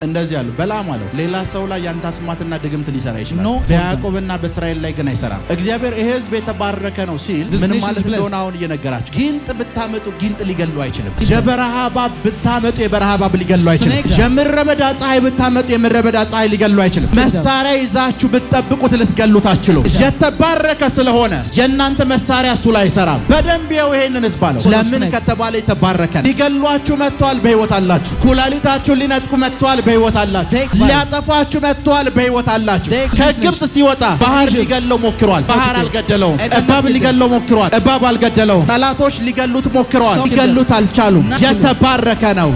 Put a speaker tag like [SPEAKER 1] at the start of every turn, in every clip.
[SPEAKER 1] እንደዚህ ያሉ በላም አለው ሌላ ሰው ላይ ያንተ አስማትና ድግምት ሊሰራ ይችላል በያዕቆብና በእስራኤል ላይ ግን አይሰራም። እግዚአብሔር ይሄ ሕዝብ የተባረከ ነው ሲል ምን ማለት እንደሆነ አሁን እየነገራችሁ ጊንጥ ብታመጡ ጊንጥ ሊገሉ አይችልም። የበረሃ እባብ ብታመጡ የበረሃ እባብ ሊገሉ አይችልም። የምድረ በዳ ፀሐይ ብታመጡ የምድረ በዳ ፀሐይ ሊገሉ አይችልም። መሳሪያ ይዛችሁ ብትጠብቁት ልትገሉት አትችሉም። የተባረከ ስለሆነ የእናንተ መሳሪያ እሱ ላይ አይሰራም። በደንብ ይኸው ይሄንን ሕዝብ አለው ለምን ከተባለ የተባረከ ነው። ሊገሏችሁ መጥተዋል፣ በሕይወት አላችሁ። ኩላሊታችሁን ሊነጥቁ መጥተዋል፣ በሕይወት አላችሁ። ሊያጠፋችሁ መጥተዋል፣ በሕይወት አላችሁ። ከግብጽ ሲወጣ ባህር ሊገለው ሞክሯል፣ ባህር አልገደለውም። እባብ ሊገለው ሞክሯል፣ እባብ አልገደለውም። ጠላቶች ሊገሉት ሞክረዋል፣ ሊገሉት አልቻሉም። የተባረከ ነው።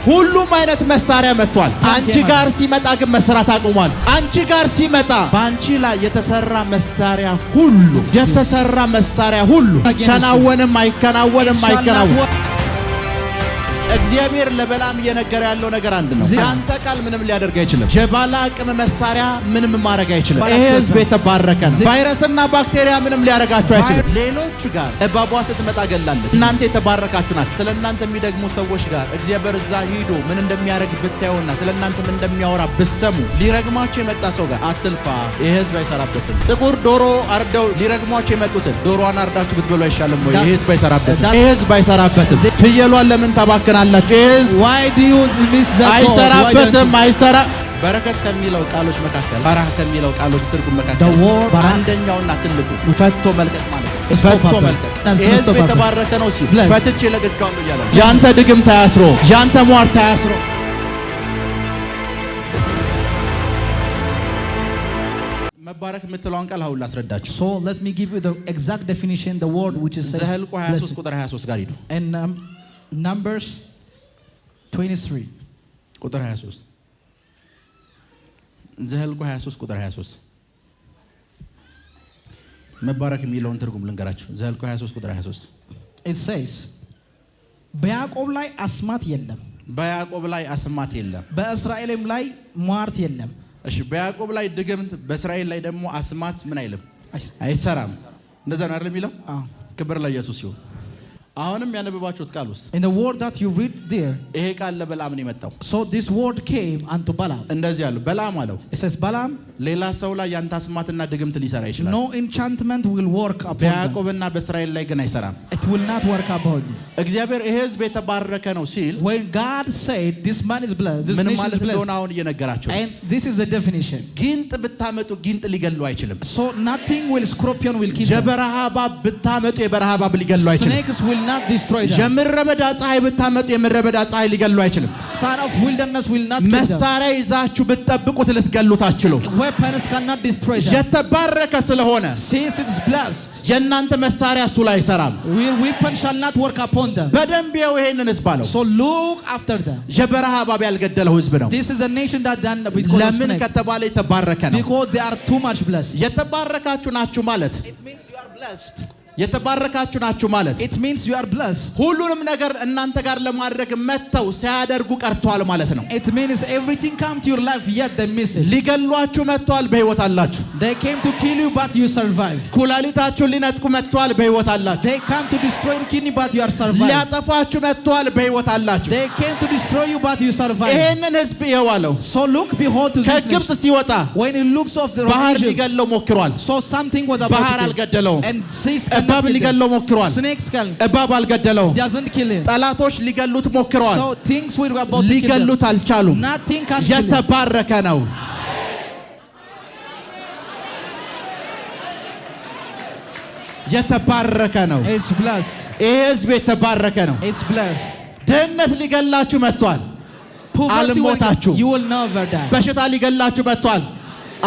[SPEAKER 1] ሁሉም አይነት መሳሪያ መጥቷል። አንቺ ጋር ሲመጣ ግን መስራት አቁሟል። አንቺ ጋር ሲመጣ በአንቺ ላይ የተሰራ መሳሪያ ሁሉ ከናወንም አይከናወንም አይከናወንም። እግዚአብሔር ለበላም እየነገረ ያለው ነገር አንድ ነው። ያንተ ቃል ምንም ሊያደርግ አይችልም። የባላቅም መሳሪያ ምንም ማድረግ አይችልም። ይሄ ሕዝብ የተባረከ ነው። ቫይረስና ባክቴሪያ ምንም ሊያደርጋችሁ አይችልም። ሌሎቹ ጋር እባቧ ስትመጣ ገላለች። እናንተ የተባረካችሁ ናችሁ። ስለ እናንተ የሚደግሙ ሰዎች ጋር እግዚአብሔር እዛ ሂዶ ምን እንደሚያደርግ ብታዩና ስለ እናንተ ምን እንደሚያወራ ብሰሙ ሊረግማችሁ የመጣ ሰው ጋር አትልፋ። ይሄ ሕዝብ አይሰራበትም። ጥቁር ዶሮ አርደው ሊረግሟችሁ የመጡትን ዶሮዋን አርዳችሁ ብትበሉ አይሻልም ወይ? ይሄ ሕዝብ አይሰራበትም። ይሄ ሕዝብ አይሰራበትም። ፍየሏን ለምን ታባክናላችሁ?
[SPEAKER 2] Why do you miss that?
[SPEAKER 1] አይሰራበትም። አይሰራ በረከት ከሚለው ቃሎች መካከል ባራህ ከሚለው ቃሎች ትርጉም መካከል አንደኛውና ትልቁ ፈቶ መልቀቅ ማለት ነው። ፈቶ መልቀቅ ይሄ ሕዝብ የተባረከ ነው ሲል ፈትቼ ለቀቃለሁ እያለ ያንተ ድግም ታያስሮ ያንተ ሟር ታያስሮ መባረክ የምትለውን ቃል አሁን ላስረዳችሁ።
[SPEAKER 2] So let me give you the exact definition, the word which is
[SPEAKER 1] ዘኍልቍ 23 ቁጥር 23 ጋር ሂዱ።
[SPEAKER 2] and Numbers 23
[SPEAKER 1] ቁጥር 23 ዘኍልቍ 23 ቁጥር 23 መባረክ የሚለውን ትርጉም ልንገራችሁ። ዘኍልቍ 23 ቁጥር 23
[SPEAKER 2] it says በያዕቆብ ላይ አስማት የለም፣
[SPEAKER 1] በያዕቆብ ላይ አስማት የለም፣
[SPEAKER 2] በእስራኤልም ላይ ሟርት የለም።
[SPEAKER 1] እሺ በያዕቆብ ላይ ድግምት በእስራኤል ላይ ደግሞ አስማት ምን አይልም አይሰራም። እንደዛ ነው አይደል የሚለው? ክብር ለኢየሱስ ይሁን። አሁንም ያነበባችሁት ቃል ውስጥ
[SPEAKER 2] in the word that you read there
[SPEAKER 1] ይሄ ቃል ለበላም ነው የመጣው።
[SPEAKER 2] so this word came unto Balaam
[SPEAKER 1] እንደዚህ ያለው በላም አለው
[SPEAKER 2] it says Balaam
[SPEAKER 1] ሌላ ሰው ላይ ያንተ አስማትና ድግምት ሊሰራ ይችላል።
[SPEAKER 2] no enchantment will work upon
[SPEAKER 1] በያዕቆብና በእስራኤል ላይ ግን አይሰራም።
[SPEAKER 2] it will not work upon you።
[SPEAKER 1] እግዚአብሔር ይሄ ሕዝብ የተባረከ ነው ሲል
[SPEAKER 2] when God said this man is blessed, this
[SPEAKER 1] ምን
[SPEAKER 2] nation
[SPEAKER 1] ማለት
[SPEAKER 2] is blessed,
[SPEAKER 1] እንደሆነ አሁን እየነገራችሁ
[SPEAKER 2] and this is the definition።
[SPEAKER 1] ጊንጥ ብታመጡ ጊንጥ ሊገሉ አይችልም።
[SPEAKER 2] so nothing will scorpion will kill them።
[SPEAKER 1] የበረሃ እባብ ብታመጡ የበረሃ እባብ ሊገሉ አይችልም።
[SPEAKER 2] snakes will not destroy them።
[SPEAKER 1] የምድረ በዳ ፀሐይ ብታመጡ የምድረ በዳ ፀሐይ ሊገሉ አይችልም።
[SPEAKER 2] son of wilderness will not kill them።
[SPEAKER 1] መሳሪያ ይዛችሁ ብትጠብቁት ልትገሉት አትችሉም።
[SPEAKER 2] weapons cannot destroy them።
[SPEAKER 1] የተባረከ ስለሆነ
[SPEAKER 2] since it is blessed
[SPEAKER 1] የእናንተ መሳሪያ እሱ ላይ አይሰራም።
[SPEAKER 2] your weapon shall not work upon them።
[SPEAKER 1] በደንብ ይኸው ይሄንን ሕዝብ አለው
[SPEAKER 2] so look after them።
[SPEAKER 1] የበረሃ እባብ ያልገደለው ሕዝብ ነው።
[SPEAKER 2] this is a nation that done because
[SPEAKER 1] ለምን ከተባለ የተባረከ ነው።
[SPEAKER 2] because they are too much blessed።
[SPEAKER 1] የተባረካችሁ ናችሁ ማለት
[SPEAKER 2] it means you are blessed።
[SPEAKER 1] የተባረካችሁ ናችሁ ማለት
[SPEAKER 2] it means you are blessed።
[SPEAKER 1] ሁሉንም ነገር እናንተ ጋር ለማድረግ መተው ሲያደርጉ ቀርቷል ማለት ነው።
[SPEAKER 2] it means everything come to your life yet they miss it።
[SPEAKER 1] ሊገሏችሁ መጥተዋል፣ በሕይወት አላችሁ።
[SPEAKER 2] they came to kill you but you survive።
[SPEAKER 1] ኩላሊታችሁን ሊነጥቁ መጥተዋል፣ በሕይወት አላችሁ።
[SPEAKER 2] they come to destroy your kidney but you are survive።
[SPEAKER 1] ሊያጠፋችሁ መጥተዋል፣ በሕይወት አላችሁ።
[SPEAKER 2] they came to destroy you but you survive።
[SPEAKER 1] ይሄንን ሕዝብ ይኸው አለው
[SPEAKER 2] so look behold to this
[SPEAKER 1] ከግብጽ
[SPEAKER 2] nation
[SPEAKER 1] ሲወጣ
[SPEAKER 2] when he looks of the
[SPEAKER 1] ባህር ሊገለው ሞክሯል፣
[SPEAKER 2] so something was about
[SPEAKER 1] ባህር
[SPEAKER 2] to
[SPEAKER 1] አልገደለውም።
[SPEAKER 2] and seas
[SPEAKER 1] እባብ ሊገለው ሞክሯል፣
[SPEAKER 2] snakes can
[SPEAKER 1] እባብ አልገደለውም።
[SPEAKER 2] doesn't kill him።
[SPEAKER 1] ጠላቶች ሊገሉት ሞክረዋል፣
[SPEAKER 2] so things were about to kill him
[SPEAKER 1] ሊገሉት አልቻሉም።
[SPEAKER 2] nothing can kill him።
[SPEAKER 1] የተባረከ ነው። የተባረከ ነው።
[SPEAKER 2] it's blessed።
[SPEAKER 1] ይሄ ሕዝብ የተባረከ ነው።
[SPEAKER 2] it's blessed።
[SPEAKER 1] ድህነት ሊገላችሁ መጥቷል፣ አልሞታችሁ።
[SPEAKER 2] you will never die።
[SPEAKER 1] በሽታ ሊገላችሁ መጥቷል፣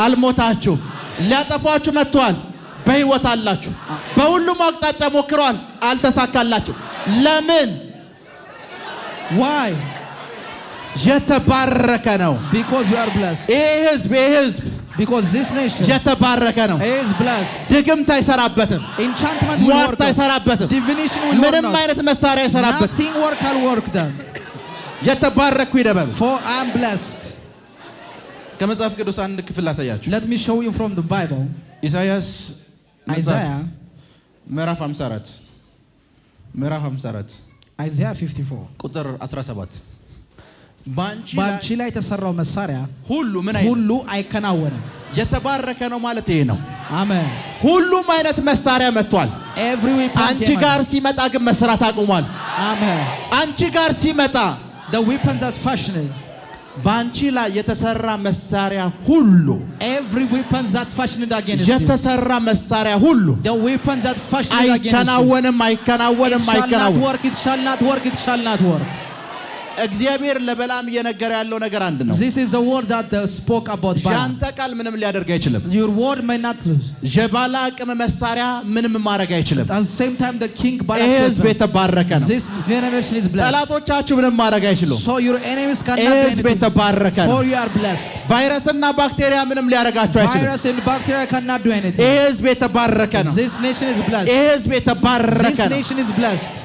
[SPEAKER 1] አልሞታችሁ። ሊያጠፋችሁ መጥቷል፣ በሕይወት አላችሁ። በሁሉም አቅጣጫ ሞክረዋል፣ አልተሳካላችሁ። ለምን?
[SPEAKER 2] why?
[SPEAKER 1] የተባረከ ነው።
[SPEAKER 2] because you are blessed።
[SPEAKER 1] ይሄ ሕዝብ
[SPEAKER 2] because this nation
[SPEAKER 1] የተባረከ ነው።
[SPEAKER 2] is blessed።
[SPEAKER 1] ድግምት አይሰራበትም፣
[SPEAKER 2] enchantment will
[SPEAKER 1] ሟርት
[SPEAKER 2] work
[SPEAKER 1] አይሰራበትም፣
[SPEAKER 2] divination will work
[SPEAKER 1] ምንም አይነት መሳሪያ አይሰራበትም።
[SPEAKER 2] nothing work can work them
[SPEAKER 1] የተባረኩ ይደበብ።
[SPEAKER 2] for I am blessed።
[SPEAKER 1] ከመጽሐፍ ቅዱስ አንድ ክፍል አሳያችሁ።
[SPEAKER 2] let me show you from the Bible።
[SPEAKER 1] ኢሳይያስ
[SPEAKER 2] Isaiah
[SPEAKER 1] ምዕራፍ 54 ምዕራፍ 54
[SPEAKER 2] Isaiah 54
[SPEAKER 1] ቁጥር 17
[SPEAKER 2] ባንቺ ላይ የተሰራው መሳሪያ
[SPEAKER 1] ሁሉ
[SPEAKER 2] አይከናወንም።
[SPEAKER 1] የተባረከ ነው ማለት ይሄ ነው።
[SPEAKER 2] አሜን።
[SPEAKER 1] ሁሉም አይነት መሳሪያ መጥቷል። አንቺ ጋር ሲመጣ ግን መስራት አቁሟል።
[SPEAKER 2] አሜን።
[SPEAKER 1] አንቺ ጋር ሲመጣ
[SPEAKER 2] the weapon that fashioned
[SPEAKER 1] ባንቺ ላይ የተሰራ መሳሪያ ሁሉ
[SPEAKER 2] every weapon that fashioned against you
[SPEAKER 1] የተሰራ መሳሪያ ሁሉ
[SPEAKER 2] the weapon that fashioned against you
[SPEAKER 1] አይከናወንም
[SPEAKER 2] it shall not work
[SPEAKER 1] እግዚአብሔር ለበላም እየነገረ ያለው ነገር አንድ ነው።
[SPEAKER 2] This is the word that spoke about Balaam.
[SPEAKER 1] ያንተ ቃል ምንም ሊያደርግ አይችልም።
[SPEAKER 2] Your word may not lose.
[SPEAKER 1] የባላቅም መሳሪያ ምንም ማድረግ አይችልም።
[SPEAKER 2] At the same time the king Balaam
[SPEAKER 1] ሕዝብ የተባረከ ነው።
[SPEAKER 2] This generation is blessed.
[SPEAKER 1] ጠላቶቻችሁ ምንም ማድረግ አይችሉም።
[SPEAKER 2] So your enemies cannot do
[SPEAKER 1] ሕዝብ የተባረከ ነው።
[SPEAKER 2] For you are blessed.
[SPEAKER 1] ቫይረስና ባክቴሪያ ምንም ሊያደርጋችሁ አይችሉም።
[SPEAKER 2] Virus and bacteria cannot do anything.
[SPEAKER 1] ሕዝብ የተባረከ ነው።
[SPEAKER 2] This nation is blessed.
[SPEAKER 1] ሕዝብ የተባረከ ነው።
[SPEAKER 2] This nation is blessed.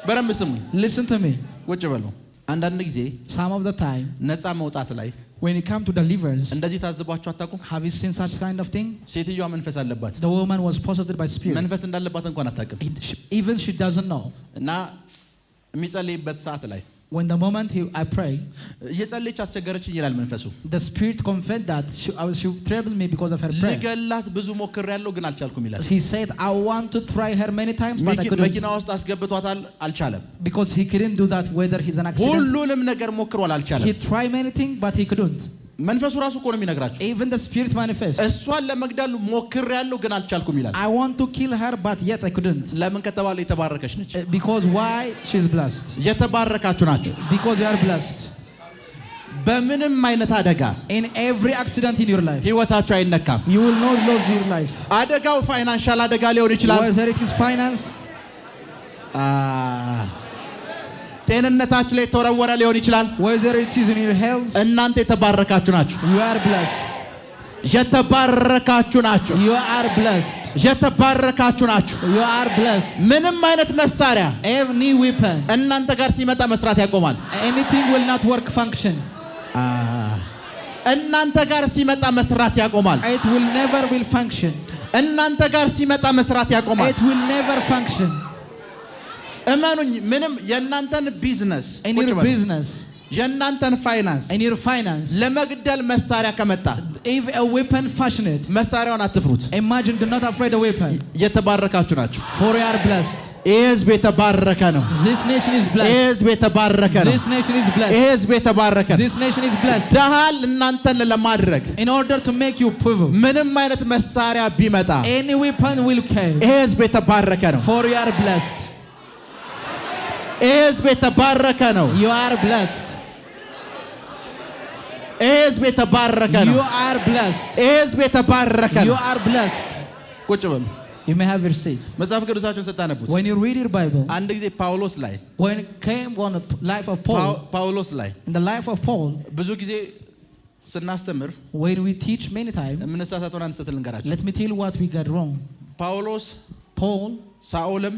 [SPEAKER 1] በረም ስሙ።
[SPEAKER 2] Listen to me.
[SPEAKER 1] ቁጭ በሉ። አንዳንድ ጊዜ
[SPEAKER 2] some of the time
[SPEAKER 1] ነፃ መውጣት ላይ
[SPEAKER 2] when it come to deliverance
[SPEAKER 1] እንደዚህ ታዝባችሁ አታውቁም?
[SPEAKER 2] have you seen such kind of thing?
[SPEAKER 1] ሴትዮዋ መንፈስ አለባት።
[SPEAKER 2] The woman was possessed by spirit.
[SPEAKER 1] መንፈስ እንዳለባት እንኳን አታውቅም።
[SPEAKER 2] Even she doesn't know.
[SPEAKER 1] እና የሚጸልይበት ሰዓት ላይ
[SPEAKER 2] when the moment I pray
[SPEAKER 1] እየጸለየች አስቸገረችኝ ይላል መንፈሱ።
[SPEAKER 2] the spirit confessed that she troubled me because of her prayer.
[SPEAKER 1] ልገላት ብዙ ሞክሬያለሁ ግን አልቻልኩም ይላል።
[SPEAKER 2] He said I want to try her many times but I couldn't.
[SPEAKER 1] መኪና ውስጥ አስገብቷታል አልቻለም።
[SPEAKER 2] because he couldn't do that whether he's an accident.
[SPEAKER 1] ሁሉንም ነገር ሞክሯል አልቻለም።
[SPEAKER 2] He tried many things but he couldn't.
[SPEAKER 1] መንፈሱ ራሱ እኮ ነው የሚነግራችሁ።
[SPEAKER 2] even the spirit manifests.
[SPEAKER 1] እሷን ለመግደል ሞክሬያለሁ ግን አልቻልኩም ይላል።
[SPEAKER 2] I want to kill her but yet I couldn't.
[SPEAKER 1] ለምን ከተባለ የተባረከች ነች።
[SPEAKER 2] because why she's blessed.
[SPEAKER 1] የተባረካችሁ ናችሁ።
[SPEAKER 2] because you are blessed.
[SPEAKER 1] በምንም አይነት አደጋ
[SPEAKER 2] in every accident in your life
[SPEAKER 1] ህይወታችሁ አይነካም።
[SPEAKER 2] you will not lose your life.
[SPEAKER 1] አደጋው ፋይናንሻል አደጋ ሊሆን ይችላል።
[SPEAKER 2] whether it is finance
[SPEAKER 1] ጤንነታችሁ ላይ ተወረወረ ሊሆን ይችላል።
[SPEAKER 2] whether it is in your health
[SPEAKER 1] እናንተ የተባረካችሁ ናችሁ።
[SPEAKER 2] you are blessed.
[SPEAKER 1] የተባረካችሁ ናችሁ።
[SPEAKER 2] you are blessed.
[SPEAKER 1] የተባረካችሁ ናችሁ።
[SPEAKER 2] you are blessed.
[SPEAKER 1] ምንም አይነት መሳሪያ
[SPEAKER 2] any weapon
[SPEAKER 1] እናንተ ጋር ሲመጣ መስራት ያቆማል።
[SPEAKER 2] anything will not work function.
[SPEAKER 1] እናንተ ጋር ሲመጣ መስራት ያቆማል።
[SPEAKER 2] it will never will function.
[SPEAKER 1] እናንተ ጋር ሲመጣ መስራት ያቆማል።
[SPEAKER 2] it will never function.
[SPEAKER 1] እመኑኝ ምንም የእናንተን ቢዝነስ
[SPEAKER 2] in your business
[SPEAKER 1] የእናንተን ፋይናንስ
[SPEAKER 2] in your finance
[SPEAKER 1] ለመግደል መሳሪያ ከመጣ
[SPEAKER 2] if a weapon fashioned
[SPEAKER 1] መሳሪያውን አትፍሩት።
[SPEAKER 2] imagine do not afraid the weapon.
[SPEAKER 1] የተባረካችሁ ናችሁ።
[SPEAKER 2] for you are blessed.
[SPEAKER 1] ሕዝብ የተባረከ ነው።
[SPEAKER 2] this nation is blessed.
[SPEAKER 1] ሕዝብ የተባረከ ነው።
[SPEAKER 2] this nation is blessed.
[SPEAKER 1] ሕዝብ የተባረከ ነው።
[SPEAKER 2] this nation is blessed.
[SPEAKER 1] ዳሃል እናንተን ለማድረግ
[SPEAKER 2] in order to make you poor
[SPEAKER 1] ምንም አይነት መሳሪያ ቢመጣ
[SPEAKER 2] any weapon will kill.
[SPEAKER 1] ሕዝብ የተባረከ ነው።
[SPEAKER 2] for you are blessed.
[SPEAKER 1] ሕዝብ የተባረከ ነው።
[SPEAKER 2] you are blessed.
[SPEAKER 1] ሕዝብ የተባረከ ነው።
[SPEAKER 2] you are blessed.
[SPEAKER 1] ሕዝብ የተባረከ ነው።
[SPEAKER 2] you are blessed.
[SPEAKER 1] ቁጭ በሉ።
[SPEAKER 2] you may have your seat.
[SPEAKER 1] መጽሐፍ ቅዱሳችሁን ስታነቡት
[SPEAKER 2] when you read your Bible
[SPEAKER 1] አንድ ጊዜ ጳውሎስ ላይ
[SPEAKER 2] when it came on the life of Paul
[SPEAKER 1] ጳውሎስ ላይ
[SPEAKER 2] in the life of Paul
[SPEAKER 1] ብዙ ጊዜ ስናስተምር
[SPEAKER 2] when we teach many times
[SPEAKER 1] የምንሳሳተውን አንድ ስህተት ልንገራችሁ።
[SPEAKER 2] let me tell you what we got wrong.
[SPEAKER 1] ጳውሎስ
[SPEAKER 2] Paul
[SPEAKER 1] ሳኦልም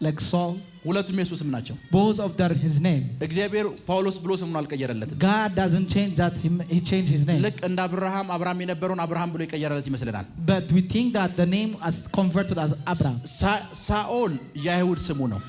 [SPEAKER 2] like Saul
[SPEAKER 1] ሁለቱም የኢየሱስ ስም ናቸው።
[SPEAKER 2] both of their his name.
[SPEAKER 1] እግዚአብሔር ጳውሎስ ብሎ ስሙን አልቀየረለትም።
[SPEAKER 2] God doesn't change that he changed his name.
[SPEAKER 1] ልክ እንደ አብርሃም የነበረውን አብርሃም ብሎ የቀየረለት ይመስለናል።
[SPEAKER 2] but we think that the name as converted as Abraham.
[SPEAKER 1] ሳኦል የአይሁድ ስሙ ነው።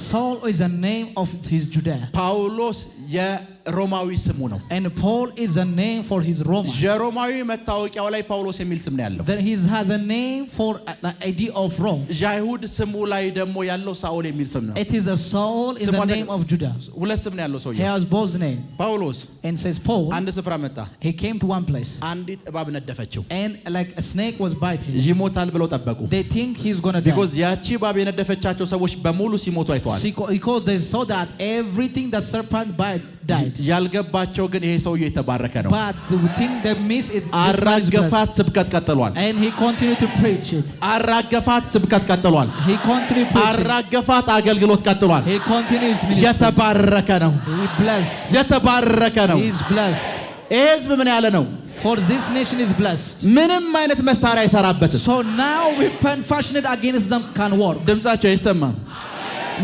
[SPEAKER 2] Saul is the name of his Judah.
[SPEAKER 1] ጳውሎስ የሮማዊ ስሙ ነው።
[SPEAKER 2] and Paul is the name for his Roma.
[SPEAKER 1] የሮማዊ መታወቂያው ላይ ጳውሎስ የሚል ስም ነው ያለው።
[SPEAKER 2] then he has a name for the idea of Rome.
[SPEAKER 1] የአይሁድ ስሙ ላይ ደግሞ ያለው ሳኦል የሚል ስም ነው።
[SPEAKER 2] it is a Saul in the name of Judah.
[SPEAKER 1] ሁለት ስም ነው ያለው ሰውዬው።
[SPEAKER 2] he has both name.
[SPEAKER 1] ጳውሎስ
[SPEAKER 2] and says Paul
[SPEAKER 1] አንድ ስፍራ መጣ።
[SPEAKER 2] he came to one place
[SPEAKER 1] አንዲት እባብ ነደፈችው።
[SPEAKER 2] and like a snake was biting him.
[SPEAKER 1] ይሞታል ብለው ጠበቁ።
[SPEAKER 2] they think he's going to die
[SPEAKER 1] because ያቺ እባብ የነደፈቻቸው ሰዎች በሙሉ ሲሞቱ አይተዋል።
[SPEAKER 2] because they saw that everything that serpent bite died.
[SPEAKER 1] ያልገባቸው ግን ይሄ ሰውዬ የተባረከ ነው።
[SPEAKER 2] but the thing they miss it
[SPEAKER 1] አራገፋት ስብከት ቀጥሏል።
[SPEAKER 2] and he continued to preach it.
[SPEAKER 1] አራገፋት ስብከት ቀጥሏል።
[SPEAKER 2] he continued preaching.
[SPEAKER 1] አራገፋት አገልግሎት ቀጥሏል።
[SPEAKER 2] he continues ministry.
[SPEAKER 1] የተባረከ ነው።
[SPEAKER 2] he blessed.
[SPEAKER 1] የተባረከ ነው።
[SPEAKER 2] he is blessed.
[SPEAKER 1] ሕዝብ ምን ያለ ነው?
[SPEAKER 2] for this nation is blessed.
[SPEAKER 1] ምንም አይነት መሳሪያ አይሰራበትም።
[SPEAKER 2] so now weapon fashioned against them can work.
[SPEAKER 1] ድምጻቸው አይሰማም።